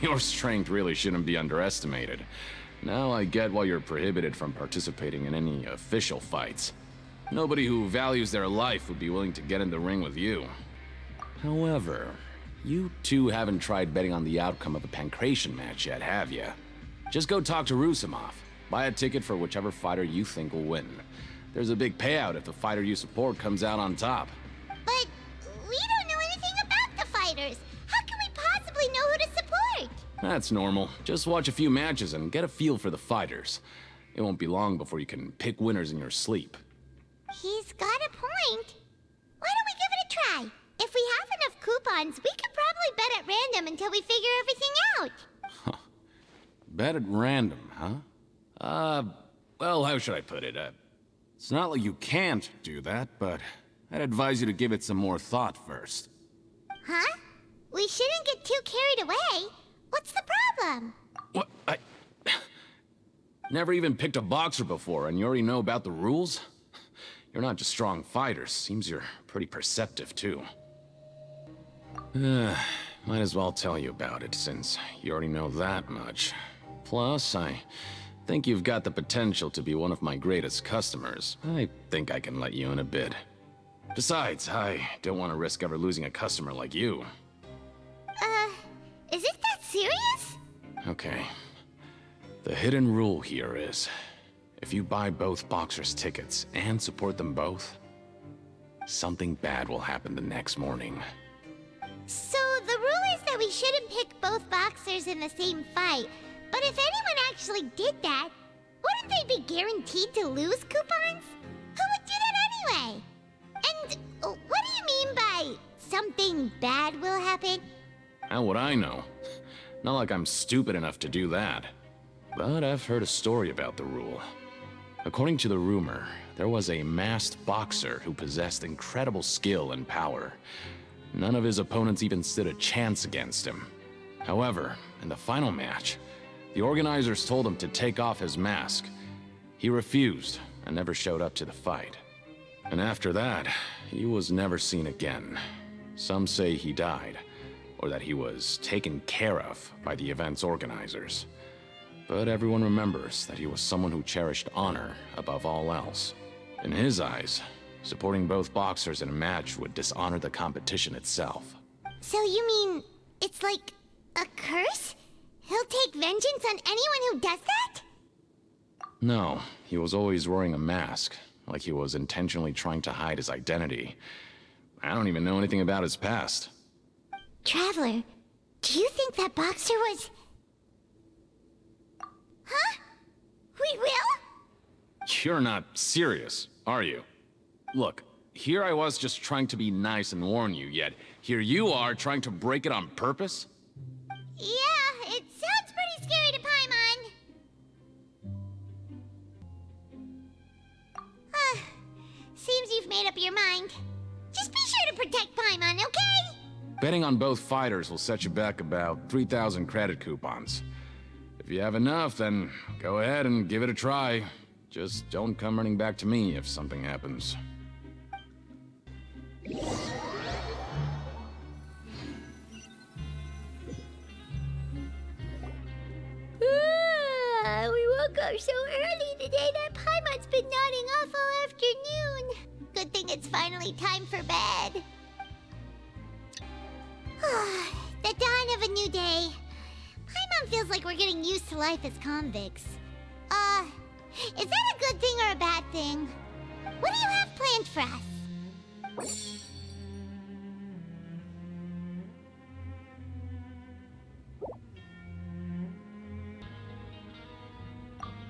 Your strength really shouldn't be underestimated. Now I get why you're prohibited from participating in any official fights. Nobody who values their life would be willing to get in the ring with you. However, you two haven't tried betting on the outcome of a pancration match yet, have you? Just go talk to Rusimov. Buy a ticket for whichever fighter you think will win. There's a big payout if the fighter you support comes out on top. But we don't know anything about the fighters. How can we possibly know who to support? That's normal. Just watch a few matches and get a feel for the fighters. It won't be long before you can pick winners in your sleep. He's got a point. Why don't we give it a try? If we have enough coupons, we could probably bet at random until we figure everything out. Bet at random, huh? Well, how should I put it? It's not like you can't do that, but I'd advise you to give it some more thought first. Huh? We shouldn't get too carried away. What's the problem? What? I never even picked a boxer before, and you already know about the rules? You're not just strong fighters. Seems you're pretty perceptive, too. Might as well tell you about it, since you already know that much. Plus, I think you've got the potential to be one of my greatest customers. I think I can let you in a bid. Besides, I don't want to risk ever losing a customer like you. Is it that serious? Okay. The hidden rule here is, if you buy both boxers' tickets and support them both, something bad will happen the next morning. So the rule is that we shouldn't pick both boxers in the same fight. But if anyone actually did that, wouldn't they be guaranteed to lose coupons? Who would do that anyway? And what do you mean by something bad will happen? How would I know? Not like I'm stupid enough to do that. But I've heard a story about the rule. According to the rumor, there was a masked boxer who possessed incredible skill and power. None of his opponents even stood a chance against him. However, in the final match, the organizers told him to take off his mask. He refused and never showed up to the fight. And after that, he was never seen again. Some say he died, or that he was taken care of by the event's organizers. but everyone remembers that he was someone who cherished honor above all else. In his eyes, supporting both boxers in a match would dishonor the competition itself. So you mean it's like a curse? He'll take vengeance on anyone who does that? No, he was always wearing a mask, like he was intentionally trying to hide his identity. I don't even know anything about his past. Traveler, do you think that boxer was... Huh? We will? You're not serious, are you? Look, here I was just trying to be nice and warn you, yet here you are trying to break it on purpose? Yeah, it sounds pretty scary to Paimon. Seems you've made up your mind. Just be sure to protect Paimon, okay? Betting on both fighters will set you back about 3,000 credit coupons. If you have enough, then go ahead and give it a try. Just don't come running back to me if something happens. We woke up so early today that Paimon's been nodding off all afternoon. Good thing it's finally time for bed. The dawn of a new day. Paimon feels like we're getting used to life as convicts. Is that a good thing or a bad thing? What do you have planned for us?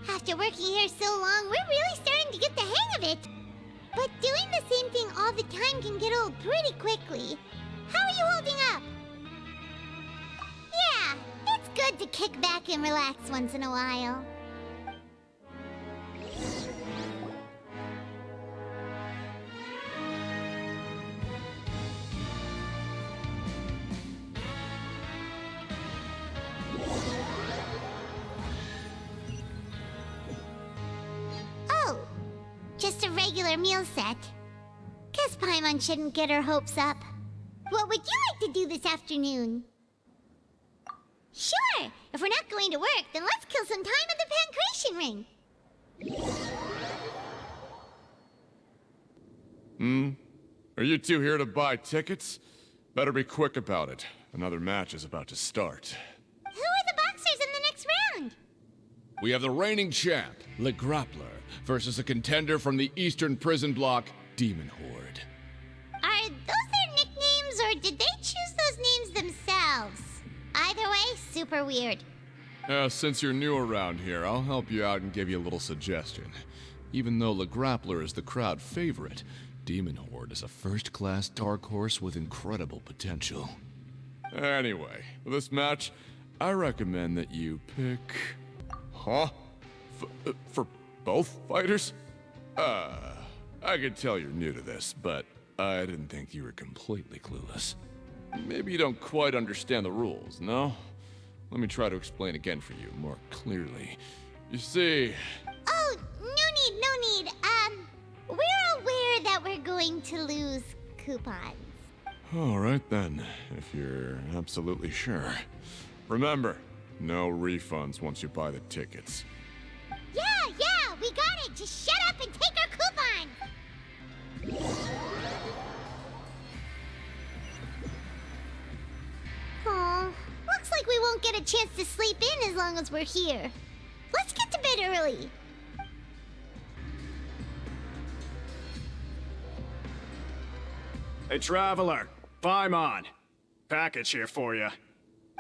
After working here so long, we're really starting to get the hang of it. But doing the same thing all the time can get old pretty quickly. How are you holding up? Yeah, it's good to kick back and relax once in a while. Oh, just a regular meal set. Guess Paimon shouldn't get her hopes up. What would you like to do this afternoon? Sure! If we're not going to work, then let's kill some time at the Pancration Ring. Are you two here to buy tickets? Better be quick about it. Another match is about to start. Who are the boxers in the next round? We have the reigning champ, Le Grappler, versus a contender from the Eastern Prison Block, Demon Horde. Are those their nicknames, or did they choose those names themselves? Either way, super weird. Since you're new around here, I'll help you out and give you a little suggestion. Even though Le Grappler is the crowd favorite, Demon Horde is a first-class dark horse with incredible potential. Anyway, for this match, I recommend that you pick... Huh? For both fighters? I could tell you're new to this, but I didn't think you were completely clueless. Maybe you don't quite understand the rules, no? Let me try to explain again for you more clearly. You see... Oh, no need. We're aware that we're going to lose coupons. All right then, if you're absolutely sure. Remember, no refunds once you buy the tickets. Yeah, we got it! Just shut up and take our coupon! Aw, looks like we won't get a chance to sleep in as long as we're here. Let's get to bed early. Hey, Traveler, Paimon. Package here for you.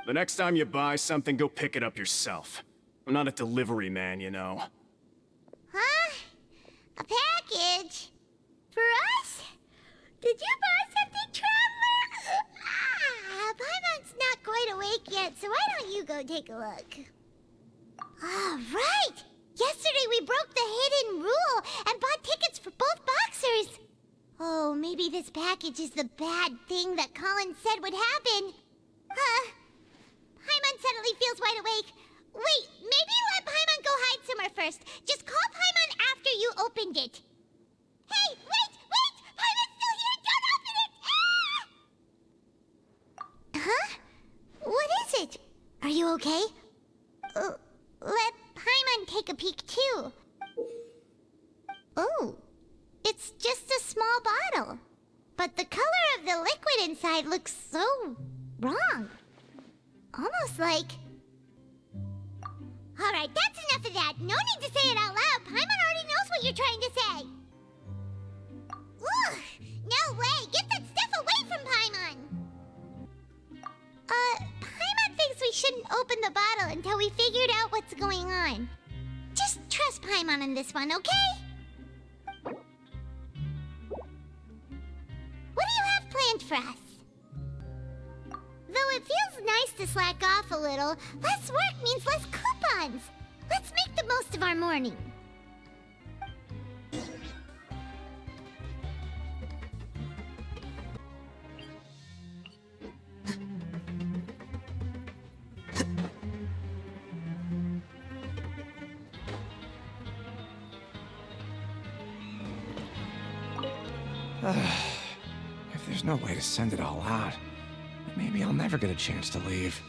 The next time you buy something, go pick it up yourself. I'm not a delivery man, you know. Huh? A package? For us? Did you buy something, Traveler? Paimon's not quite awake yet, so why don't you go take a look? Right! Yesterday we broke the hidden rule and bought tickets for both boxers. Oh, maybe this package is the bad thing that Colin said would happen. Paimon suddenly feels wide awake. Wait, maybe let Paimon go hide somewhere first. Just call Paimon after you opened it. Hey, wait! Paimon's still here! Don't open it! Ah! Huh? What is it? Are you okay? let Paimon take a peek too. Oh, it's just a small bottle. But the color of the liquid inside looks so wrong. Almost like... Alright, that's enough of that. No need to say it out loud. Paimon already knows what you're trying to say. Ugh! No way! Get that stuff away from Paimon! Paimon thinks we shouldn't open the bottle until we figured out what's going on. Just trust Paimon on this one, okay? What do you have planned for us? Though it feels nice to slack off a little, less work means less coupons. Let's make the most of our morning. If there's no way to send it all out, maybe I'll never get a chance to leave.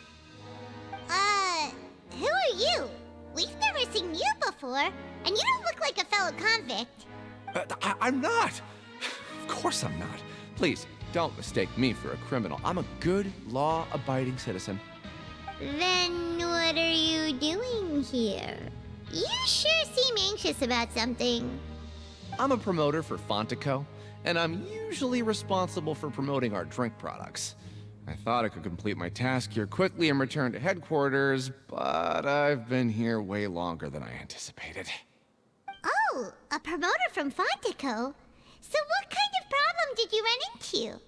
Who are you? We've never seen you before, and you don't look like a fellow convict. I'm not! Of course I'm not. Please, don't mistake me for a criminal. I'm a good, law-abiding citizen. Then what are you doing here? You sure seem anxious about something. I'm a promoter for Fontaine, and I'm usually responsible for promoting our drink products. I thought I could complete my task here quickly and return to headquarters, but I've been here way longer than I anticipated. Oh, a promoter from Fontaine? So what kind of problem did you run into?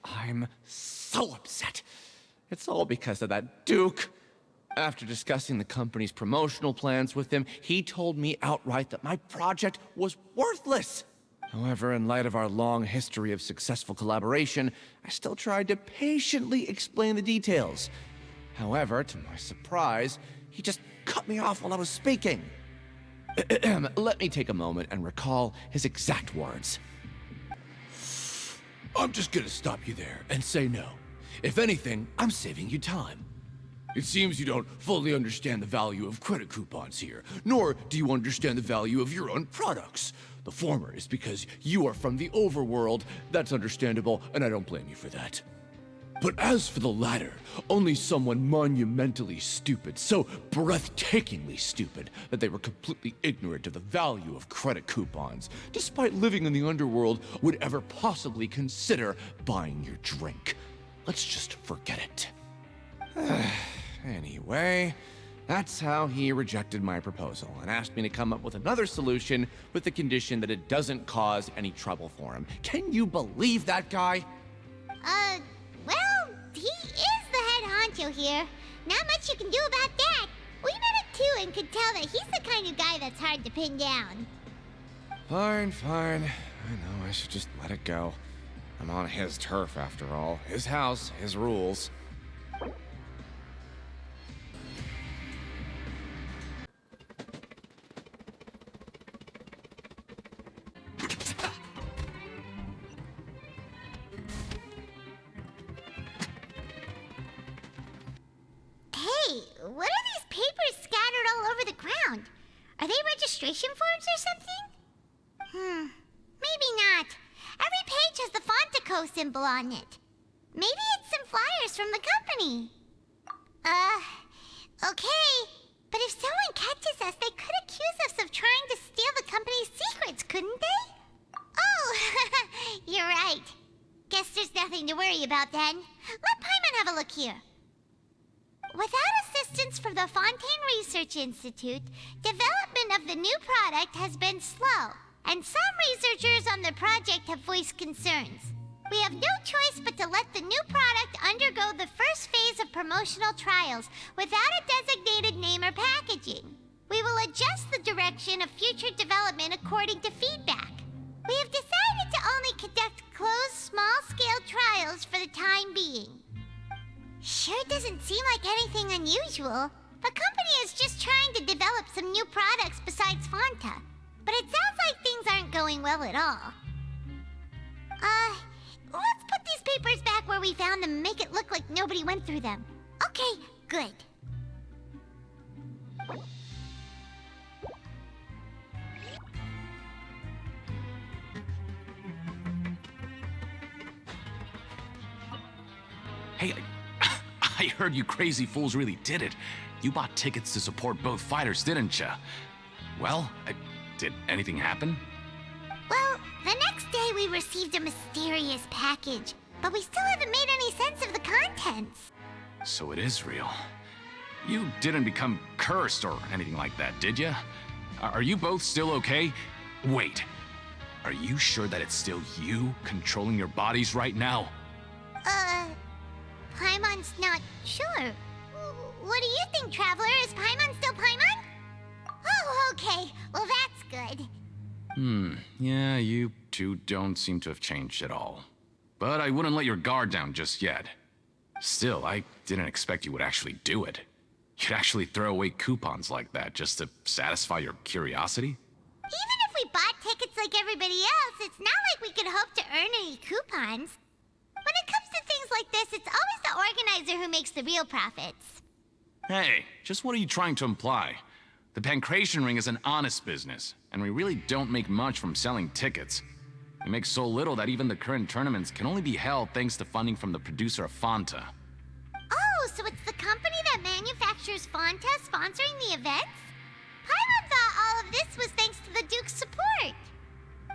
I'm so upset. It's all because of that Duke. After discussing the company's promotional plans with him, he told me outright that my project was worthless. However, in light of our long history of successful collaboration, I still tried to patiently explain the details. However, to my surprise, he just cut me off while I was speaking. Let me take a moment and recall his exact words. I'm just gonna stop you there and say no. If anything, I'm saving you time. It seems you don't fully understand the value of credit coupons here, nor do you understand the value of your own products. The former is because you are from the overworld. That's understandable, and I don't blame you for that. But as for the latter, only someone monumentally stupid, so breathtakingly stupid, that they were completely ignorant of the value of credit coupons, despite living in the underworld, would ever possibly consider buying your drink. Let's just forget it. Anyway, that's how he rejected my proposal and asked me to come up with another solution with the condition that it doesn't cause any trouble for him. Can you believe that guy? Well, he is the head honcho here. Not much you can do about that. We met him too and could tell that he's the kind of guy that's hard to pin down. Fine. I know I should just let it go. I'm on his turf after all. His house, his rules. What are these papers scattered all over the ground? Are they registration forms or something? Maybe not. Every page has the Fontaine symbol on it. Maybe it's some flyers from the company. Okay. But if someone catches us, they could accuse us of trying to steal the company's secrets, couldn't they? Oh, you're right. Guess there's nothing to worry about then. Let Paimon have a look here. Without assistance from the Fontaine Research Institute, development of the new product has been slow, and some researchers on the project have voiced concerns. We have no choice but to let the new product undergo the first phase of promotional trials without a designated name or packaging. We will adjust the direction of future development according to feedback. We have decided to only conduct closed, small-scale trials for the time being. Sure doesn't seem like anything unusual. The company is just trying to develop some new products besides Fanta. But it sounds like things aren't going well at all. Let's put these papers back where we found them and make it look like nobody went through them. Okay, good. Hey, I heard you crazy fools really did it. You bought tickets to support both fighters, didn't ya? Well, did anything happen? Well, the next day we received a mysterious package, but we still haven't made any sense of the contents. So it is real. You didn't become cursed or anything like that, did ya? Are you both still okay? Wait, are you sure that it's still you controlling your bodies right now? Paimon's not sure. What do you think, Traveler? Is Paimon still Paimon? Oh, okay. Well, that's good. Yeah, you two don't seem to have changed at all. But I wouldn't let your guard down just yet. Still, I didn't expect you would actually do it. You'd actually throw away coupons like that just to satisfy your curiosity? Even if we bought tickets like everybody else, it's not like we could hope to earn any coupons. When it comes to things like this, it's always the organizer who makes the real profits. Hey, just what are you trying to imply? The Pancration Ring is an honest business, and we really don't make much from selling tickets. We make so little that even the current tournaments can only be held thanks to funding from the producer of Fanta. Oh, so it's the company that manufactures Fonta sponsoring the events? Paimon thought all of this was thanks to the Duke's support.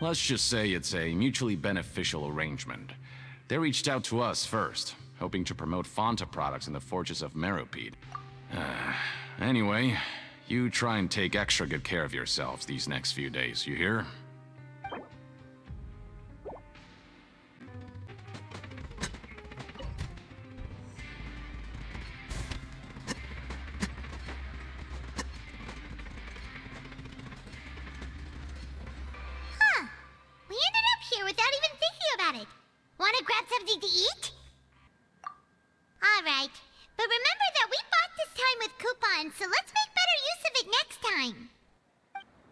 Let's just say it's a mutually beneficial arrangement. They reached out to us first, hoping to promote Fanta products in the Fortress of Meropide. Anyway, you try and take extra good care of yourselves these next few days, you hear? We ended up here without even thinking about it. Wanna grab something to eat? Alright, but remember that we bought this time with coupons, so let's make better use of it next time.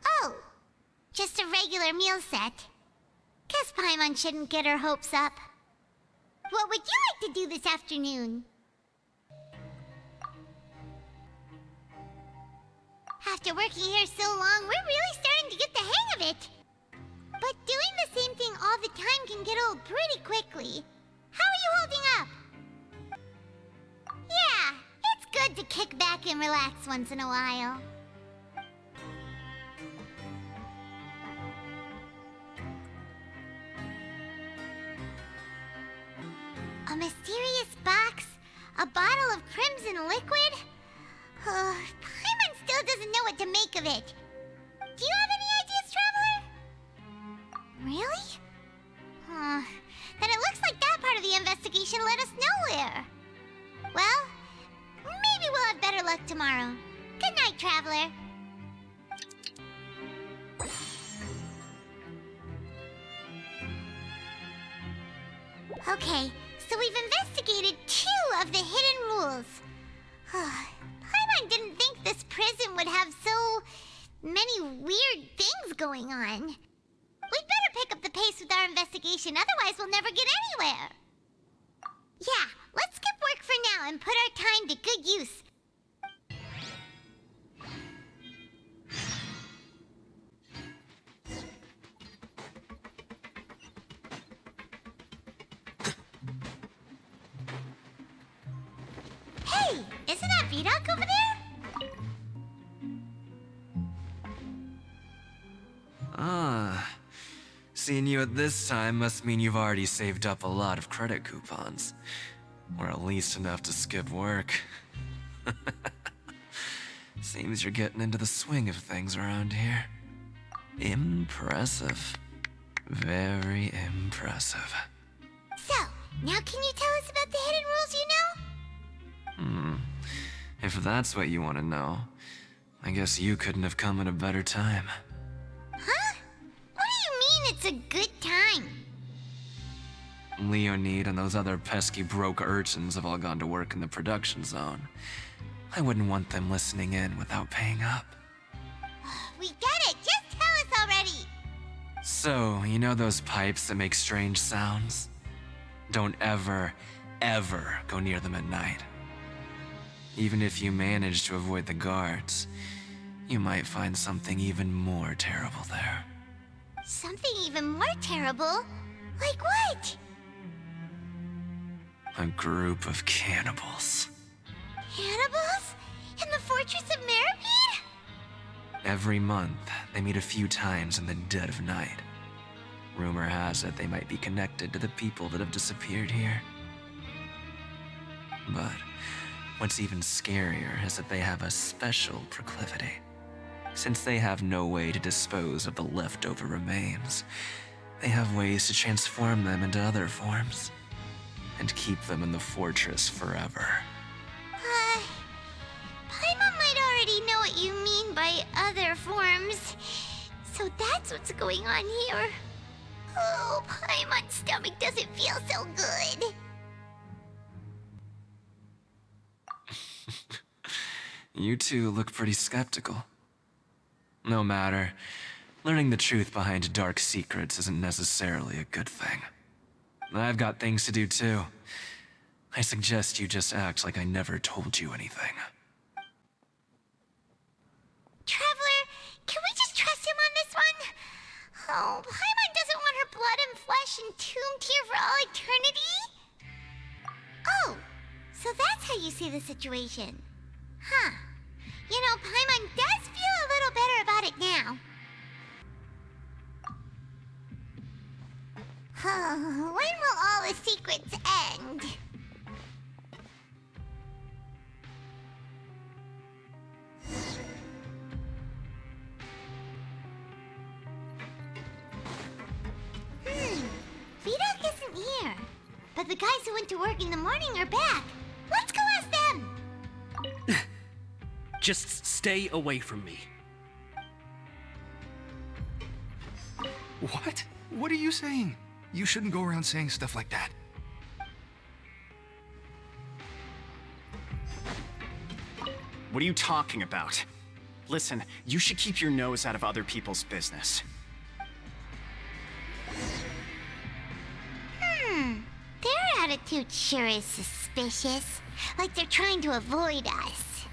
Oh, just a regular meal set. Guess Paimon shouldn't get her hopes up. What would you like to do this afternoon? After working here so long, we're really starting to get the hang of it. But doing the same thing all the time can get old pretty quickly. How are you holding up? Yeah, it's good to kick back and relax once in a while. A mysterious box? A bottle of crimson liquid? Paimon still doesn't know what to make of it. Do you have any ideas, Traveler? Really? Then it looks like that part of the investigation led us nowhere. Well, maybe we'll have better luck tomorrow. Good night, Traveler. Okay, so we've investigated 2 of the hidden rules. Paimon didn't think this prison would have so many weird things going on. We'd better pick up the pace with our investigation, otherwise we'll never get anywhere. Yeah, let's skip work for now and put our time to good use. Hey, isn't that Vidok over there? Seeing you at this time must mean you've already saved up a lot of credit coupons. Or at least enough to skip work. Seems you're getting into the swing of things around here. Impressive. Very impressive. So, now can you tell us about the hidden rules you know? If that's what you want to know, I guess you couldn't have come at a better time. Huh? What do you mean it's a good time? Leonid and those other pesky broke urchins have all gone to work in the production zone. I wouldn't want them listening in without paying up. We get it! Just tell us already! So, you know those pipes that make strange sounds? Don't ever, ever go near them at night. Even if you manage to avoid the guards, you might find something even more terrible there. Something even more terrible? Like what? A group of cannibals. Cannibals? In the Fortress of Meripede? Every month, they meet a few times in the dead of night. Rumor has it they might be connected to the people that have disappeared here. But what's even scarier is that they have a special proclivity. Since they have no way to dispose of the leftover remains, they have ways to transform them into other forms and keep them in the fortress forever. Paimon might already know what you mean by other forms. So that's what's going on here. Oh, Paimon's stomach doesn't feel so good. You two look pretty skeptical. No matter, learning the truth behind dark secrets isn't necessarily a good thing. I've got things to do too. I suggest you just act like I never told you anything. Traveler, can we just trust him on this one? Oh, Paimon doesn't want her blood and flesh entombed here for all eternity? Oh, so that's how you see the situation. Huh. You know, Paimon does feel a little better about it now. When will all the secrets end? Vidok isn't here. But the guys who went to work in the morning are back. Let's go ask them! Just stay away from me. What? What are you saying? You shouldn't go around saying stuff like that. What are you talking about? Listen, you should keep your nose out of other people's business. Their attitude sure is suspicious. Like they're trying to avoid us.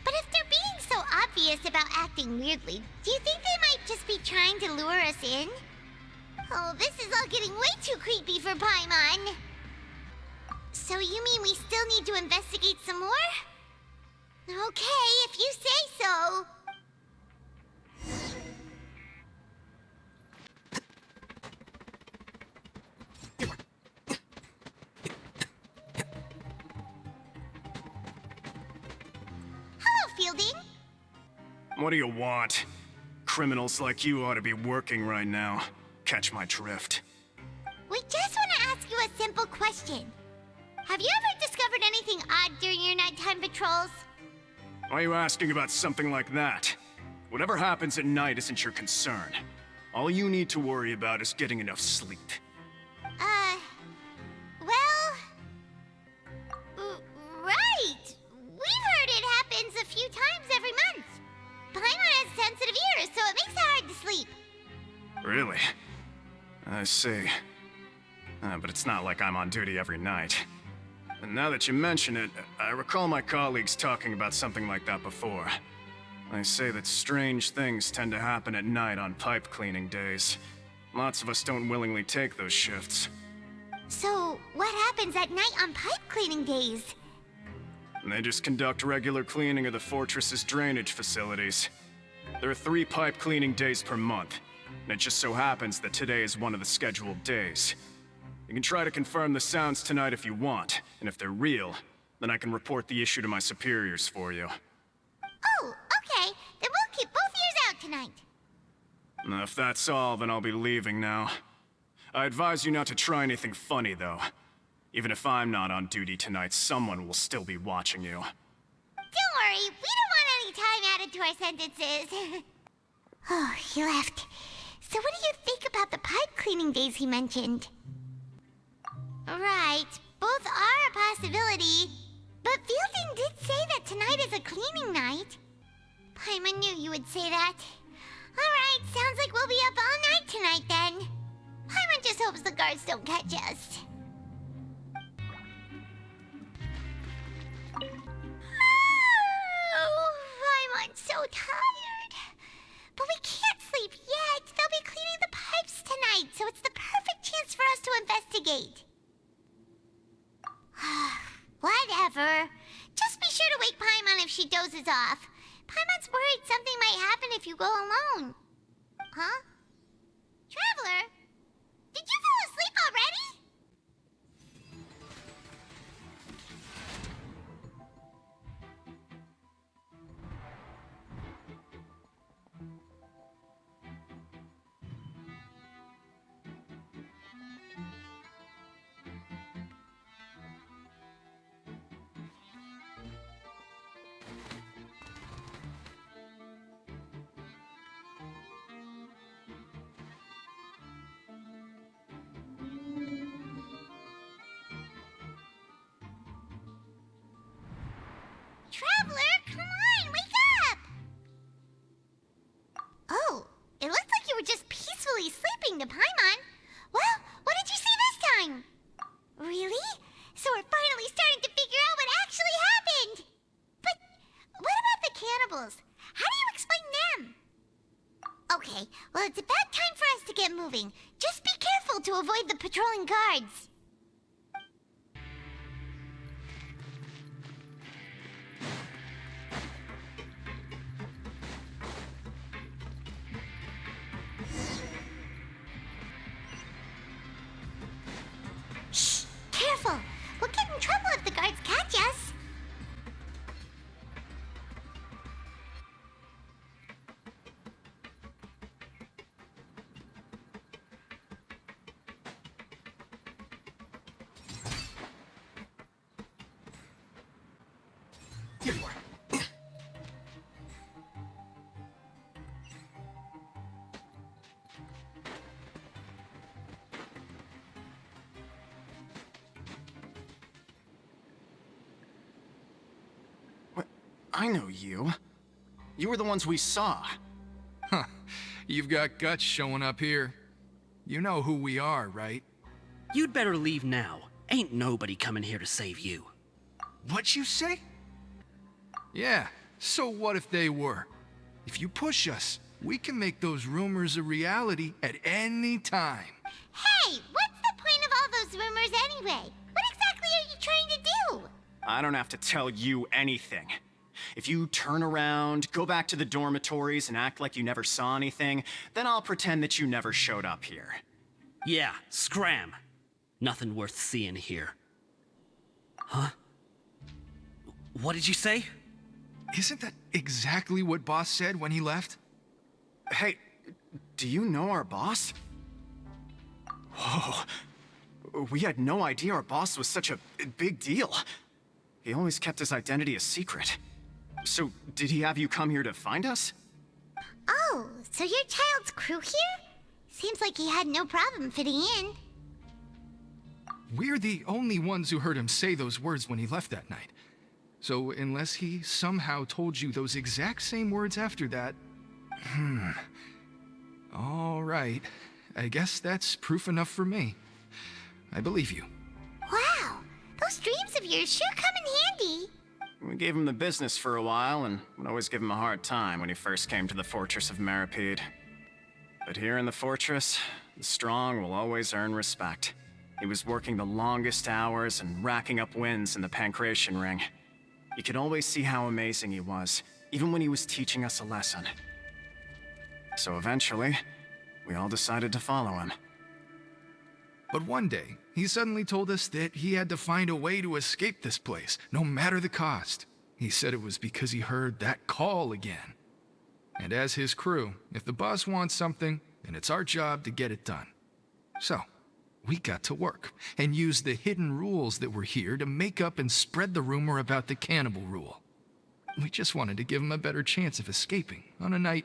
But if they're being so obvious about acting weirdly, do you think they might just be trying to lure us in? Oh, this is all getting way too creepy for Paimon. So you mean we still need to investigate some more? Okay, if you say so. Hello, Fielding. What do you want? Criminals like you ought to be working right now. Catch my drift. We just want to ask you a simple question. Have you ever discovered anything odd during your nighttime patrols? Why are you asking about something like that? Whatever happens at night isn't your concern. All you need to worry about is getting enough sleep. Right! We've heard it happens a few times every month. Paimon has sensitive ears, so it makes it hard to sleep. Really? I see. But it's not like I'm on duty every night. And now that you mention it, I recall my colleagues talking about something like that before. They say that strange things tend to happen at night on pipe cleaning days. Lots of us don't willingly take those shifts. So, what happens at night on pipe cleaning days? They just conduct regular cleaning of the fortress's drainage facilities. There are 3 pipe cleaning days per month, and it just so happens that today is one of the scheduled days. You can try to confirm the sounds tonight if you want, and if they're real, then I can report the issue to my superiors for you. Oh, okay. Then we'll keep both ears out tonight. If that's all, then I'll be leaving now. I advise you not to try anything funny, though. Even if I'm not on duty tonight, someone will still be watching you. Don't worry, we don't want any time added to our sentences. Oh, he left. So what do you think about the pipe cleaning days he mentioned? Right, both are a possibility. But Fielding did say that tonight is a cleaning night. Paimon knew you would say that. Alright, sounds like we'll be up all night tonight then. Paimon just hopes the guards don't catch us. dozes off. Paimon's worried something might happen if you go alone. Huh? Traveler? Did you fall asleep already? Traveler, come on, wake up! Oh, it looked like you were just peacefully sleeping to Paimon. Well, what did you see this time? Really? So we're finally starting to figure out what actually happened! But what about the cannibals? How do you explain them? Okay, well it's about time for us to get moving. Just be careful to avoid the patrolling guards. Careful! We'll get in trouble if the guards catch us. Here you are. I know you. You were the ones we saw. Huh. You've got guts showing up here. You know who we are, right? You'd better leave now. Ain't nobody coming here to save you. What'd you say? Yeah, so what if they were? If you push us, we can make those rumors a reality at any time. Hey, what's the point of all those rumors anyway? What exactly are you trying to do? I don't have to tell you anything. If you turn around, go back to the dormitories, and act like you never saw anything, then I'll pretend that you never showed up here. Yeah, scram. Nothing worth seeing here. Huh? What did you say? Isn't that exactly what Boss said when he left? Hey, do you know our boss? Whoa. We had no idea our boss was such a big deal. He always kept his identity a secret. So, did he have you come here to find us? Oh, so your child's crew here? Seems like he had no problem fitting in. We're the only ones who heard him say those words when he left that night. So, unless he somehow told you those exact same words after that... All right. I guess that's proof enough for me. I believe you. Wow, those dreams of yours sure come in handy. We gave him the business for a while, and would always give him a hard time when he first came to the fortress of Maripede. But here in the fortress, the strong will always earn respect. He was working the longest hours and racking up wins in the Pancration Ring. You could always see how amazing he was, even when he was teaching us a lesson. So eventually, we all decided to follow him. But one day, he suddenly told us that he had to find a way to escape this place, no matter the cost. He said it was because he heard that call again. And as his crew, if the boss wants something, then it's our job to get it done. So, we got to work, and used the hidden rules that were here to make up and spread the rumor about the cannibal rule. We just wanted to give him a better chance of escaping on a night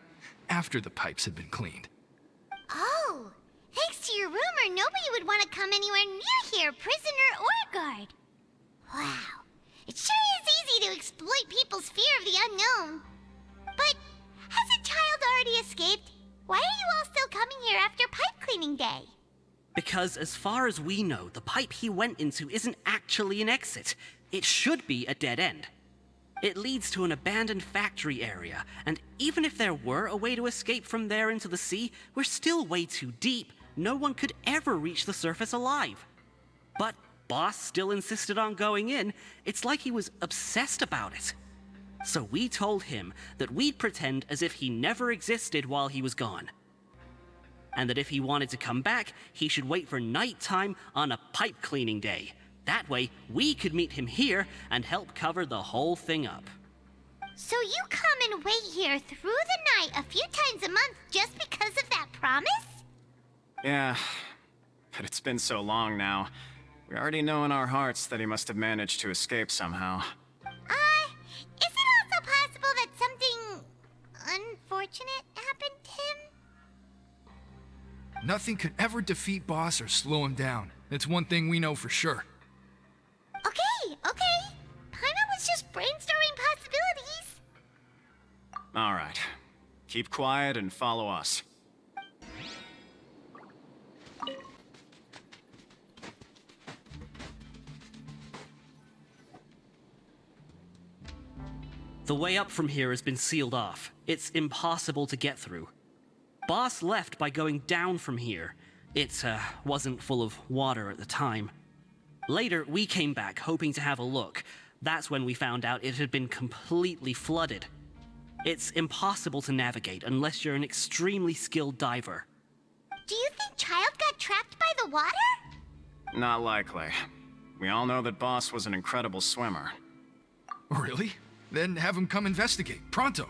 after the pipes had been cleaned. Oh, thanks to your rumor, nobody would want to come anywhere near here, prisoner or guard. Wow, it sure is easy to exploit people's fear of the unknown. But has a child already escaped? Why are you all still coming here after pipe cleaning day? Because as far as we know, the pipe he went into isn't actually an exit. It should be a dead end. It leads to an abandoned factory area, and even if there were a way to escape from there into the sea, we're still way too deep. No one could ever reach the surface alive. But Boss still insisted on going in. It's like he was obsessed about it. So we told him that we'd pretend as if he never existed while he was gone. And that if he wanted to come back, he should wait for nighttime on a pipe cleaning day. That way, we could meet him here and help cover the whole thing up. So you come and wait here through the night a few times a month just because of that promise? Yeah, but it's been so long now. We already know in our hearts that he must have managed to escape somehow. Is it also possible that something unfortunate happened to him? Nothing could ever defeat Boss or slow him down. That's one thing we know for sure. Okay. Paimon was just brainstorming possibilities. All right. Keep quiet and follow us. The way up from here has been sealed off. It's impossible to get through. Boss left by going down from here. It wasn't full of water at the time. Later, we came back hoping to have a look. That's when we found out it had been completely flooded. It's impossible to navigate unless you're an extremely skilled diver. Do you think Child got trapped by the water? Not likely. We all know that Boss was an incredible swimmer. Really? Then have him come investigate, pronto.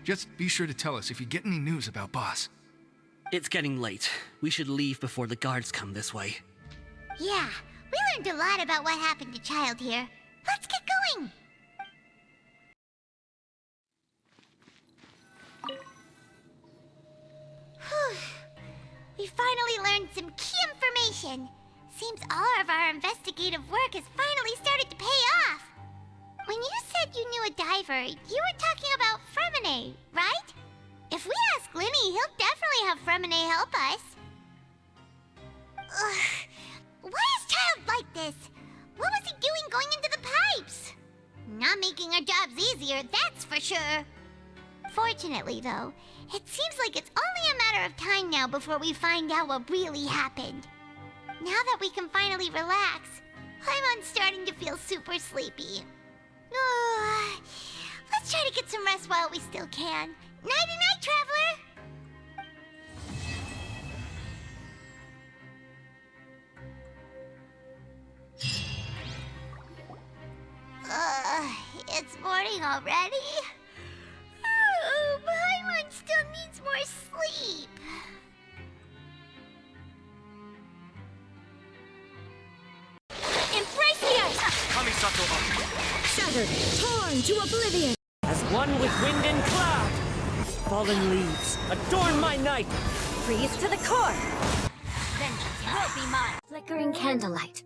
Just be sure to tell us if you get any news about Boss. It's getting late. We should leave before the guards come this way. Yeah, we learned a lot about what happened to Child here. Let's get going! Whew. We finally learned some key information. Seems all of our investigative work has finally started to pay off. When you said you knew a diver, you were talking about Fremine, right? If we ask Linny, he'll definitely have Fremine help us. Ugh. Why is Child like this? What was he doing going into the pipes? Not making our jobs easier, that's for sure. Fortunately, though, it seems like it's only a matter of time now before we find out what really happened. Now that we can finally relax, I'm starting to feel super sleepy. Let's try to get some rest while we still can. Nighty-night, traveler! It's morning already? Oh, Paimon still needs more sleep. Embrace the ice! Shattered, torn to oblivion! As one with wind and cloud! Fallen leaves, adorn my night! Freeze to the core! Vengeance will be mine! Flickering candlelight.